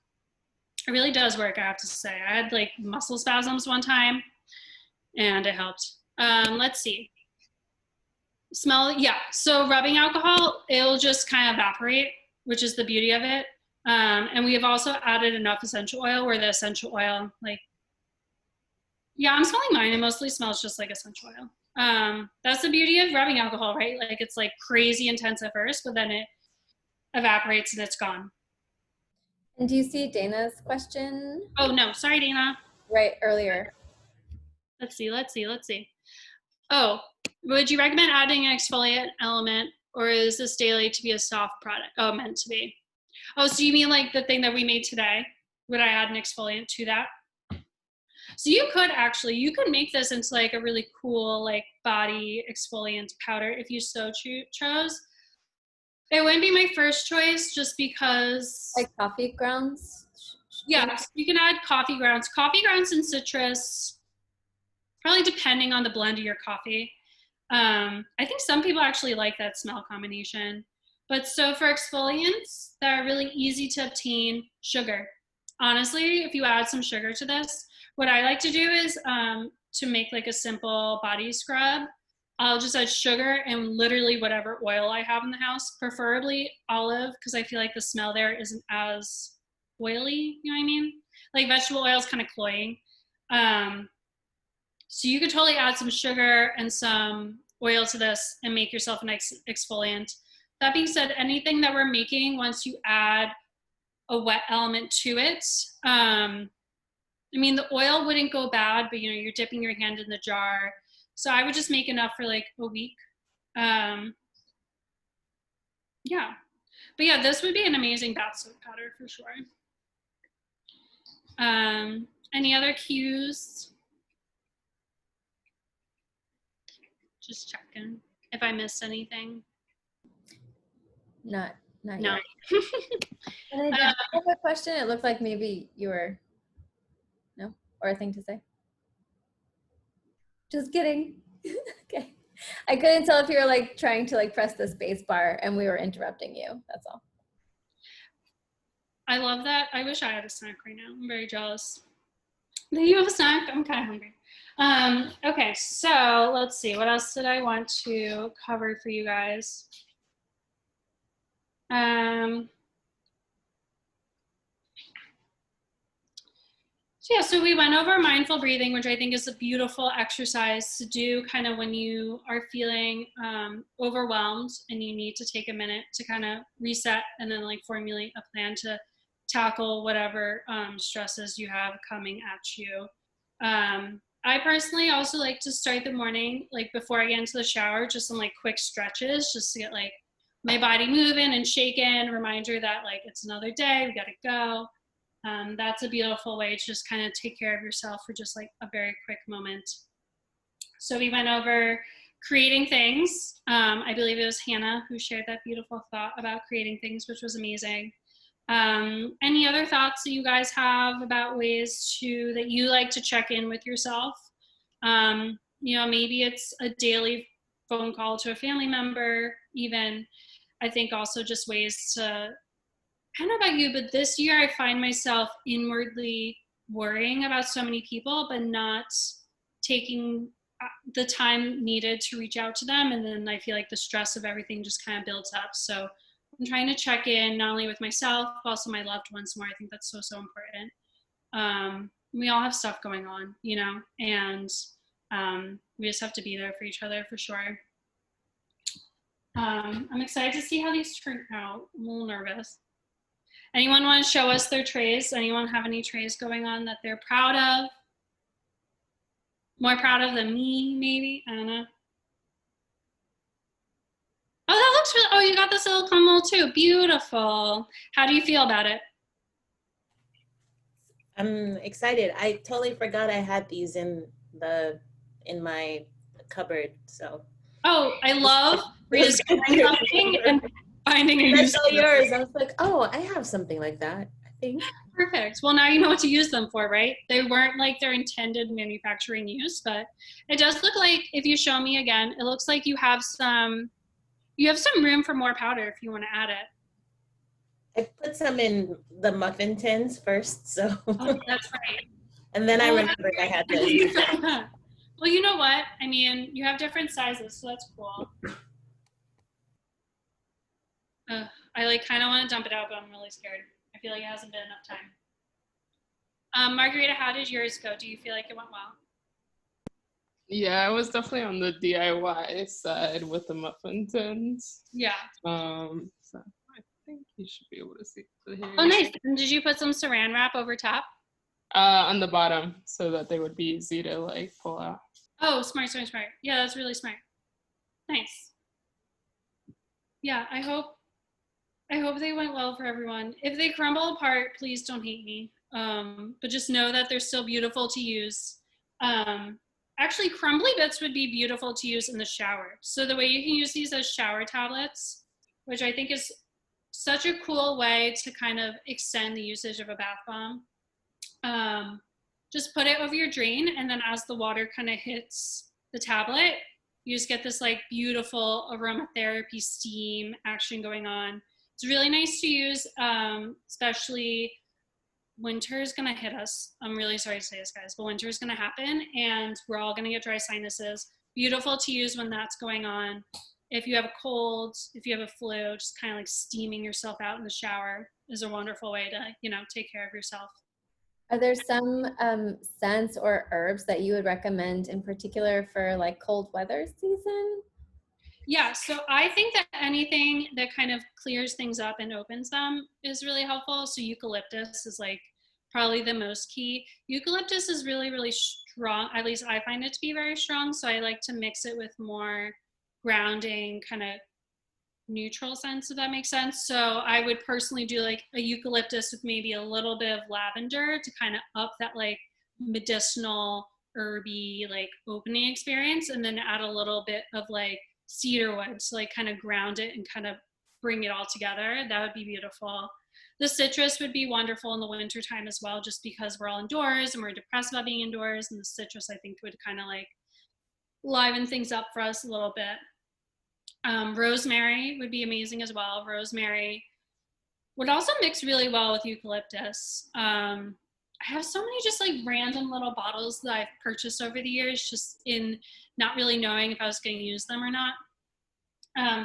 S1: really does work, I have to say. I had like muscle spasms one time and it helped. Let's see. Smell, yeah. So rubbing alcohol, it'll just kind of evaporate, which is the beauty of it. And we have also added enough essential oil where the essential oil, like, yeah, I'm smelling mine. It mostly smells just like essential oil. That's the beauty of rubbing alcohol, right? Like it's like crazy intense at first, but then it evaporates and it's gone.
S2: And do you see Dana's question?
S1: Oh no, sorry, Dana.
S2: Right, earlier.
S1: Let's see. Oh, would you recommend adding an exfoliant element, or is this daily to be a soft product? Oh, meant to be. Oh, so you mean like the thing that we made today? Would I add an exfoliant to that? So you could make this into like a really cool like body exfoliant powder if you so chose. It wouldn't be my first choice just because.
S2: Like coffee grounds?
S1: Yeah, so you can add coffee grounds and citrus, probably depending on the blend of your coffee. I think some people actually like that smell combination. But so for exfoliants that are really easy to obtain, sugar. Honestly, if you add some sugar to this, what I like to do is to make like a simple body scrub, I'll just add sugar and literally whatever oil I have in the house, preferably olive, because I feel like the smell there isn't as oily, you know what I mean? Like vegetable oil is kind of cloying. So you could totally add some sugar and some oil to this and make yourself an exfoliant. That being said, anything that we're making, once you add a wet element to it, I mean, the oil wouldn't go bad, but you know, you're dipping your hand in the jar. So I would just make enough for like a week. Yeah. But yeah, this would be an amazing bath soap powder for sure. Any other cues? Just checking if I missed anything.
S2: Not
S1: No.
S2: yet. And I did have a question. It looked like maybe you were, no, or a thing to say. Just kidding. Okay. I couldn't tell if you were like trying to like press the space bar and we were interrupting you. That's all.
S1: I love that. I wish I had a snack right now. I'm very jealous. Do you have a snack? I'm kind of hungry. Okay, so let's see. What else did I want to cover for you guys? So we went over mindful breathing, which I think is a beautiful exercise to do kind of when you are feeling overwhelmed and you need to take a minute to kind of reset and then like formulate a plan to tackle whatever stresses you have coming at you. I personally also like to start the morning, like before I get into the shower, just some like quick stretches, just to get like my body moving and shaking, reminder that like it's another day, we gotta go. That's a beautiful way to just kind of take care of yourself for just like a very quick moment. So we went over creating things. I believe it was Hannah who shared that beautiful thought about creating things, which was amazing. Any other thoughts that you guys have about ways that you like to check in with yourself? You know, maybe it's a daily phone call to a family member, even. I think also just ways to, I don't know about you, but this year I find myself inwardly worrying about so many people, but not taking the time needed to reach out to them. And then I feel like the stress of everything just kind of builds up. So I'm trying to check in not only with myself, but also my loved ones more. I think that's so, so important. We all have stuff going on, you know, and we just have to be there for each other for sure. I'm excited to see how these turn out. I'm a little nervous. Anyone want to show us their trays? Anyone have any trays going on that they're proud of? More proud of than me, maybe? I don't know. Oh, that looks really, oh, you got the silicone mold too. Beautiful. How do you feel about it?
S4: I'm excited. I totally forgot I had these in my cupboard, so.
S1: Oh, I love rediscovering something and finding a use.
S4: That's all yours. I was like, oh, I have something like that, I think.
S1: Perfect. Well, now you know what to use them for, right? They weren't like their intended manufacturing use, but it does look like, if you show me again, it looks like you have some room for more powder if you want to add it.
S4: I put some in the muffin tins first, so.
S1: Oh, that's right.
S4: And then I remembered I had to.
S1: Well, you know what? I mean, you have different sizes, so that's cool. I like kind of want to dump it out, but I'm really scared. I feel like it hasn't been enough time. Margarita, how did yours go? Do you feel like it went well?
S6: Yeah, I was definitely on the DIY side with the muffin tins.
S1: Yeah.
S6: So I think you should be able to see.
S1: Oh, nice. And did you put some saran wrap over top?
S6: On the bottom, so that they would be easy to like pull out.
S1: Oh, smart. Yeah, that's really smart. Nice. Yeah, I hope they went well for everyone. If they crumble apart, please don't hate me. But just know that they're still beautiful to use. Actually, crumbly bits would be beautiful to use in the shower. So the way you can use these as shower tablets, which I think is such a cool way to kind of extend the usage of a bath bomb. Just put it over your drain, and then as the water kind of hits the tablet, you just get this like beautiful aromatherapy steam action going on. It's really nice to use, especially winter is gonna hit us. I'm really sorry to say this, guys, but winter is gonna happen and we're all gonna get dry sinuses. beautiful to use when that's going on. If you have a cold, if you have a flu, just kind of like steaming yourself out in the shower is a wonderful way to, you know, take care of yourself.
S2: Are there some scents or herbs that you would recommend in particular for like cold weather season?
S1: Yeah, so I think that anything that kind of clears things up and opens them is really helpful. So eucalyptus is like probably the most key. Eucalyptus is really, really strong. At least I find it to be very strong. So I like to mix it with more grounding kind of neutral scents, if that makes sense. So I would personally do like a eucalyptus with maybe a little bit of lavender to kind of up that like medicinal herby like opening experience, and then add a little bit of like cedar wood to like kind of ground it and kind of bring it all together. That would be beautiful. The citrus would be wonderful in the winter time as well, just because we're all indoors and we're depressed about being indoors, and the citrus I think would kind of like liven things up for us a little bit. Rosemary would be amazing as well. Rosemary would also mix really well with eucalyptus. I have so many just like random little bottles that I've purchased over the years, just in not really knowing if I was going to use them or not.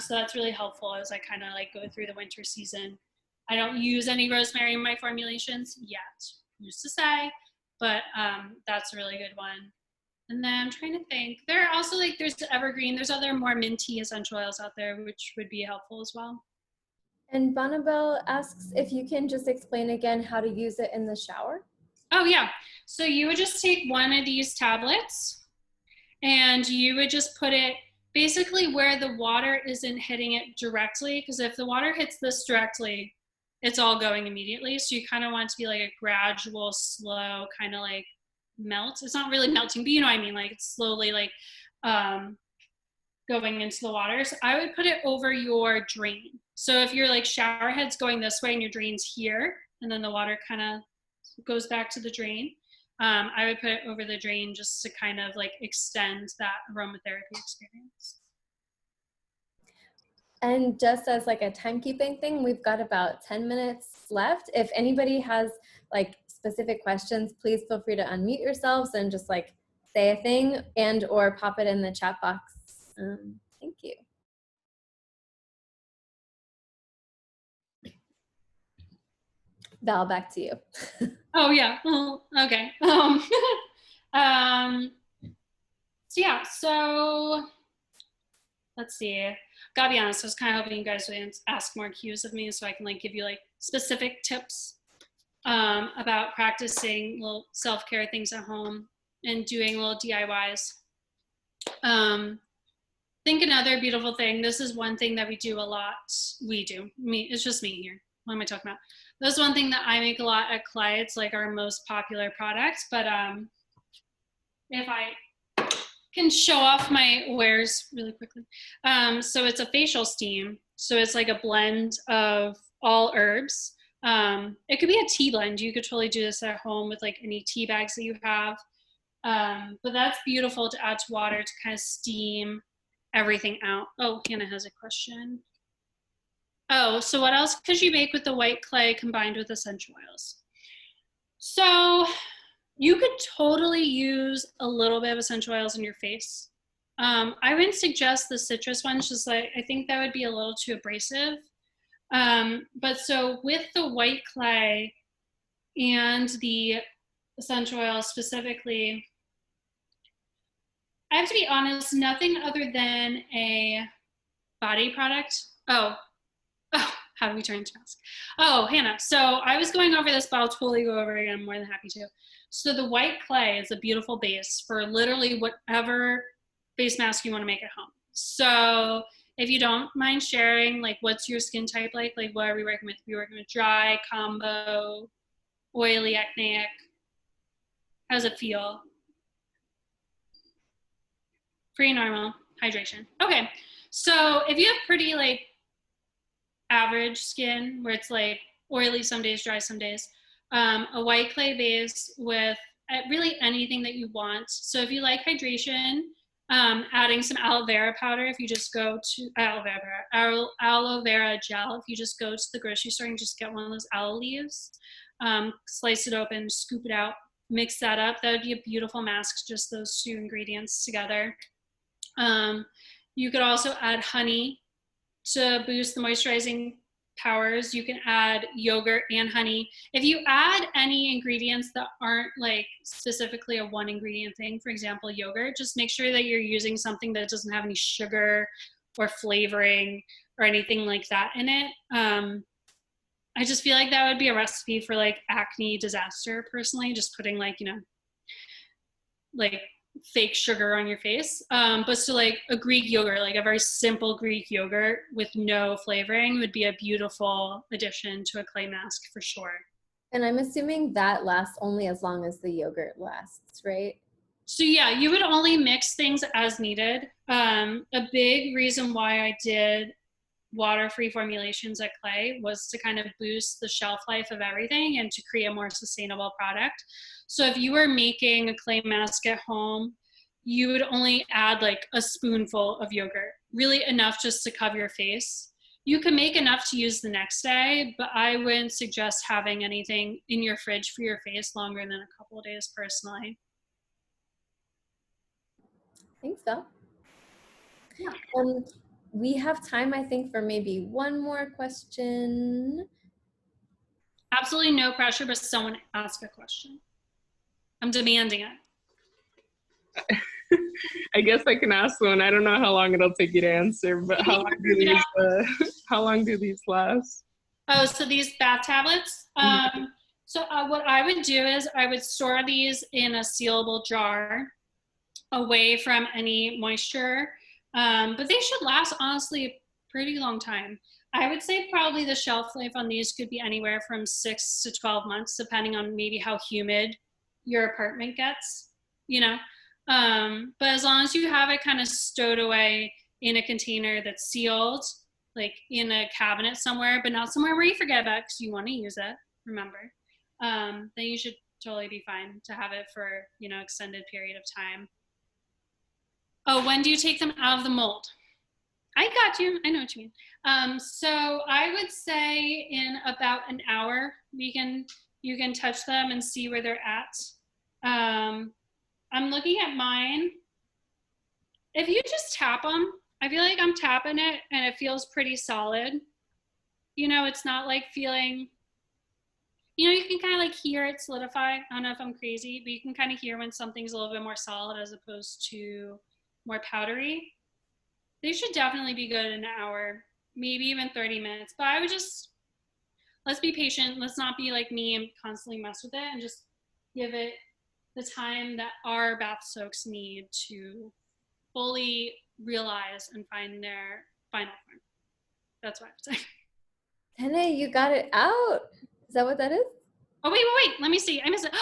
S1: So that's really helpful as I kind of like go through the winter season. I don't use any rosemary in my formulations yet, used to say, but that's a really good one. And then I'm trying to think. There are also like, there's evergreen, there's other more minty essential oils out there, which would be helpful as well.
S2: And Bonnabelle asks if you can just explain again how to use it in the shower.
S1: Oh yeah, so you would just take one of these tablets and you would just put it basically where the water isn't hitting it directly, because if the water hits this directly, it's all going immediately. So you kind of want it to be like a gradual, slow kind of like melt. It's not really melting, but you know what I mean, like it's slowly like going into the water. So I would put it over your drain. So if your like shower head's going this way and your drain's here, and then the water kind of goes back to the drain, I would put it over the drain just to kind of like extend that aromatherapy experience.
S2: And just as like a timekeeping thing, we've got about 10 minutes left. If anybody has like specific questions, please feel free to unmute yourselves and just like say a thing and or pop it in the chat box. Thank you. Val, back to you.
S1: Oh yeah, well, okay. So yeah, so let's see. Gotta be honest, I was kind of hoping you guys would ask more cues of me so I can like give you like specific tips about practicing little self-care things at home and doing little DIYs. Think another beautiful thing, this is one thing that we do a lot. It's just me here. What am I talking about? That's one thing that I make a lot at Klei. It's like our most popular product, but if I can show off my wares really quickly. So it's a facial steam. So it's like a blend of all herbs. It could be a tea blend. You could totally do this at home with like any tea bags that you have. But that's beautiful to add to water to kind of steam everything out. Oh, Hannah has a question. Oh, so what else could you make with the white clay combined with essential oils? So you could totally use a little bit of essential oils in your face. I wouldn't suggest the citrus ones, just like I think that would be a little too abrasive. But so with the white clay and the essential oils specifically, I have to be honest, nothing other than a body product. Oh, how do we turn into mask? Oh, Hannah. So I was going over this, but I'll totally go over it again. I'm more than happy to. So the white clay is a beautiful base for literally whatever face mask you want to make at home. So if you don't mind sharing, like what's your skin type like what are we working with? Are we working with dry, combo, oily, acneic? How does it feel? Pretty normal, hydration. Okay, so if you have pretty like average skin where it's like oily some days, dry some days, a white clay base with really anything that you want. So if you like hydration, adding some aloe vera powder, if you just go to aloe vera gel, if you just go to the grocery store and just get one of those aloe leaves, slice it open, scoop it out, mix that up. That would be a beautiful mask, just those two ingredients together. You could also add honey to boost the moisturizing powers. You can add yogurt and honey. If you add any ingredients that aren't like specifically a one ingredient thing, for example, yogurt, just make sure that you're using something that doesn't have any sugar or flavoring or anything like that in it. I just feel like that would be a recipe for like acne disaster personally, just putting like, you know, like fake sugar on your face. But so like a Greek yogurt, like a very simple Greek yogurt with no flavoring would be a beautiful addition to a clay mask for sure.
S2: And I'm assuming that lasts only as long as the yogurt lasts, right?
S1: So yeah, you would only mix things as needed. A big reason why I did water-free formulations at Klei was to kind of boost the shelf life of everything and to create a more sustainable product. So if you were making a clay mask at home, you would only add like a spoonful of yogurt, really enough just to cover your face. You can make enough to use the next day, but I wouldn't suggest having anything in your fridge for your face longer than a couple of days personally.
S2: Thanks, Val.
S1: Yeah.
S2: We have time, I think, for maybe one more question.
S1: Absolutely no pressure, but someone ask a question. I'm demanding it.
S6: I guess I can ask one. I don't know how long it'll take you to answer, but how long do these last?
S1: Oh, so these bath tablets. So what I would do is I would store these in a sealable jar away from any moisture. But they should last, honestly, a pretty long time. I would say probably the shelf life on these could be anywhere from 6 to 12 months, depending on maybe how humid your apartment gets, you know. But as long as you have it kind of stowed away in a container that's sealed, like in a cabinet somewhere, but not somewhere where you forget about it because you want to use it, remember, then you should totally be fine to have it for, you know, extended period of time. Oh, when do you take them out of the mold? I got you. I know what you mean. So I would say in about an hour, you can touch them and see where they're at. I'm looking at mine. If you just tap them, I feel like I'm tapping it and it feels pretty solid. You know, it's not like feeling, you know, you can kind of like hear it solidify. I don't know if I'm crazy, but you can kind of hear when something's a little bit more solid as opposed to more powdery. They should definitely be good in an hour, maybe even 30 minutes. But I would just, let's be patient. Let's not be like me and constantly mess with it and just give it the time that our bath soaks need to fully realize and find their final form. That's what I would say.
S2: Tene, you got it out. Is that what that is?
S1: Oh, wait. Let me see. I missed it.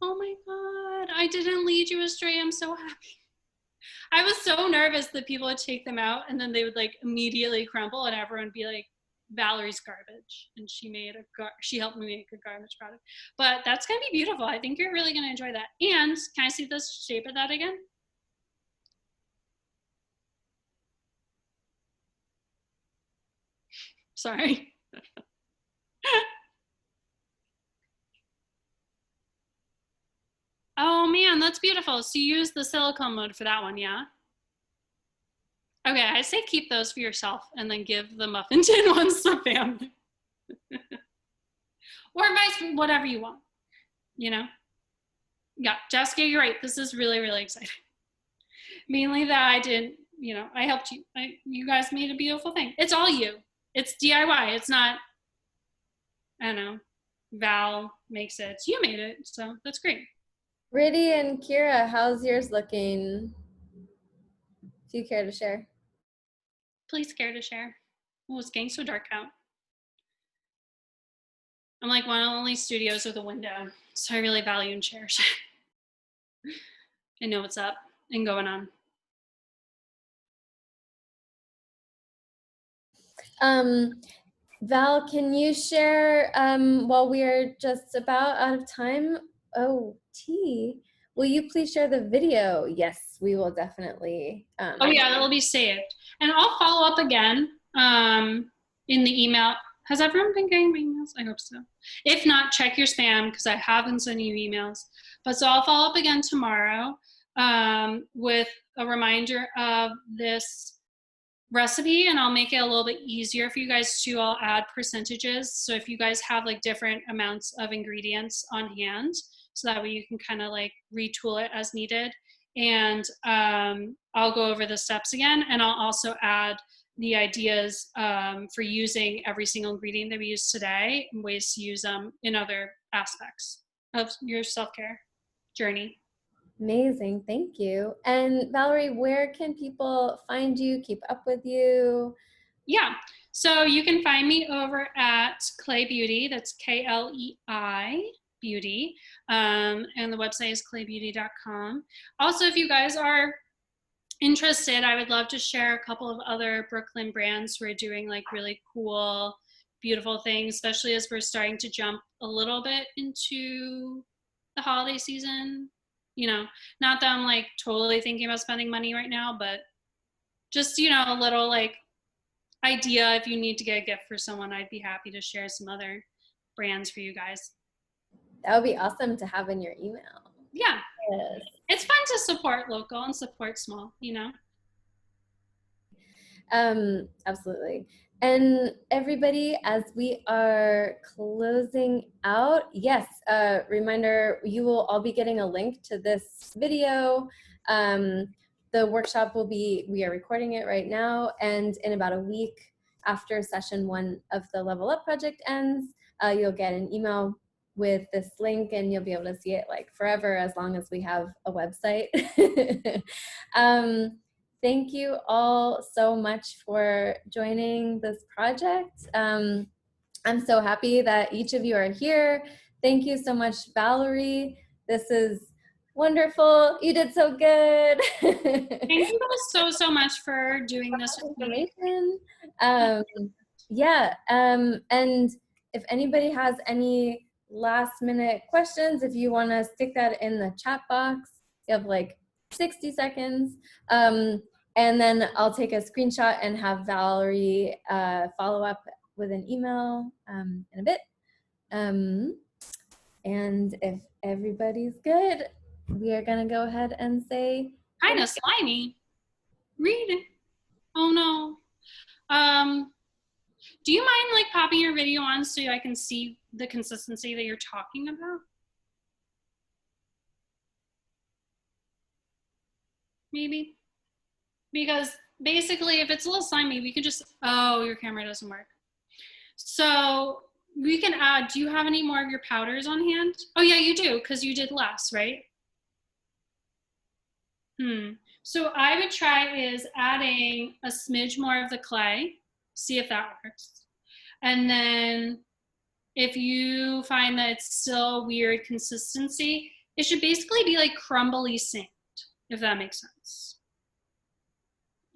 S1: Oh my God. I didn't lead you astray. I'm so happy. I was so nervous that people would take them out and then they would like immediately crumble and everyone would be like, Valerie's garbage. And she helped me make a garbage product. But that's going to be beautiful. I think you're really going to enjoy that. And can I see the shape of that again? Sorry. Oh man, that's beautiful. So you use the silicone mode for that one, yeah? Okay, I say keep those for yourself and then give the muffin tin ones to family. Or whatever you want, you know? Yeah, Jessica, you're right. This is really, really exciting. Mainly that I didn't, you know, I helped you. You guys made a beautiful thing. It's all you. It's DIY. It's not, I don't know, Val makes it. You made it, so that's great.
S2: Riddy and Kira, how's yours looking? If you care to share.
S1: Please care to share. Oh, it's getting so dark out. I'm like one of the only studios with a window, so I really value and cherish it. I know what's up and going on.
S2: Val, can you share, while we are just about out of time, will you please share the video? Yes, we will definitely.
S1: Oh yeah, that'll be saved. And I'll follow up again in the email. Has everyone been getting my emails? I hope so. If not, check your spam because I haven't sent you emails. But so I'll follow up again tomorrow with a reminder of this recipe, and I'll make it a little bit easier for you guys too. I'll add percentages. So if you guys have like different amounts of ingredients on hand, so that way you can kind of like retool it as needed. And I'll go over the steps again, and I'll also add the ideas for using every single ingredient that we use today and ways to use them in other aspects of your self-care journey.
S2: Amazing, thank you. And Valerie, where can people find you, keep up with you?
S1: Yeah, so you can find me over at Klei Beauty, that's Klei Beauty, and the website is kleibeauty.com. Also, if you guys are interested, I would love to share a couple of other Brooklyn brands who are doing like really cool, beautiful things, especially as we're starting to jump a little bit into the holiday season. You know, not that I'm like totally thinking about spending money right now, but just, you know, a little like idea if you need to get a gift for someone, I'd be happy to share some other brands for you guys.
S2: That would be awesome to have in your email.
S1: Yeah.
S2: Yes.
S1: It's fun to support local and support small, you know?
S2: Absolutely. And everybody, as we are closing out, yes, reminder, you will all be getting a link to this video. The workshop will be, we are recording it right now, and in about a week after session 1 of the Level Up project ends, you'll get an email with this link, and you'll be able to see it like forever, as long as we have a website. Thank you all so much for joining this project. I'm so happy that each of you are here. Thank you so much, Valerie. This is wonderful. You did so good.
S1: Thank you so much for doing this
S2: information. Yeah, and if anybody has any last minute questions, if you want to stick that in the chat box, you have like 60 seconds. And then I'll take a screenshot and have Valerie follow up with an email in a bit. And if everybody's good, we are gonna go ahead and say
S1: kind of slimy. Read it. Oh no. Do you mind like popping your video on so I can see the consistency that you're talking about? Maybe. Because basically if it's a little slimy, we could just, oh, your camera doesn't work. So we can add, do you have any more of your powders on hand? Oh yeah, you do, because you did less, right? So I would try is adding a smidge more of the clay, see if that works. And then if you find that it's still weird consistency, it should basically be like crumbly sand, if that makes sense.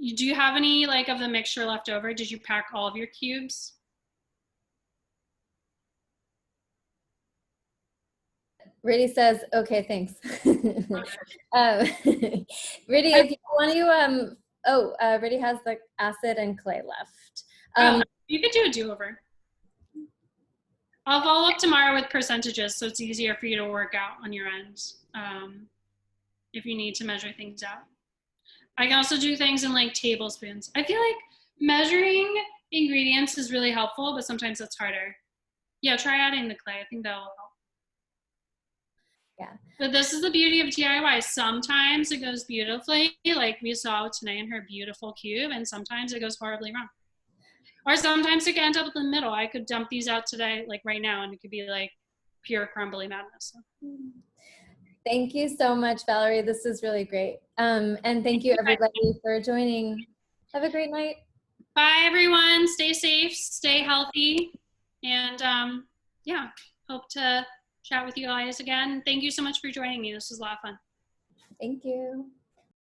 S1: Do you have any like of the mixture left over? Did you pack all of your cubes?
S2: Riddy says, okay, thanks. Riddy, if you want to, Riddy has the acid and clay left.
S1: You could do a do-over. I'll follow up tomorrow with percentages so it's easier for you to work out on your end if you need to measure things out. I can also do things in like tablespoons. I feel like measuring ingredients is really helpful, but sometimes that's harder. Yeah, try adding the clay. I think that will help.
S2: Yeah.
S1: But this is the beauty of DIY. Sometimes it goes beautifully, like we saw today in her beautiful cube, and sometimes it goes horribly wrong. Or sometimes it could end up in the middle. I could dump these out today, like right now, and it could be like pure crumbly madness. So.
S2: Thank you so much, Valerie. This is really great. And thank you everybody for joining. Have a great night.
S1: Bye everyone. Stay safe, stay healthy. And yeah, hope to chat with you guys again. Thank you so much for joining me. This was a lot of fun.
S2: Thank you.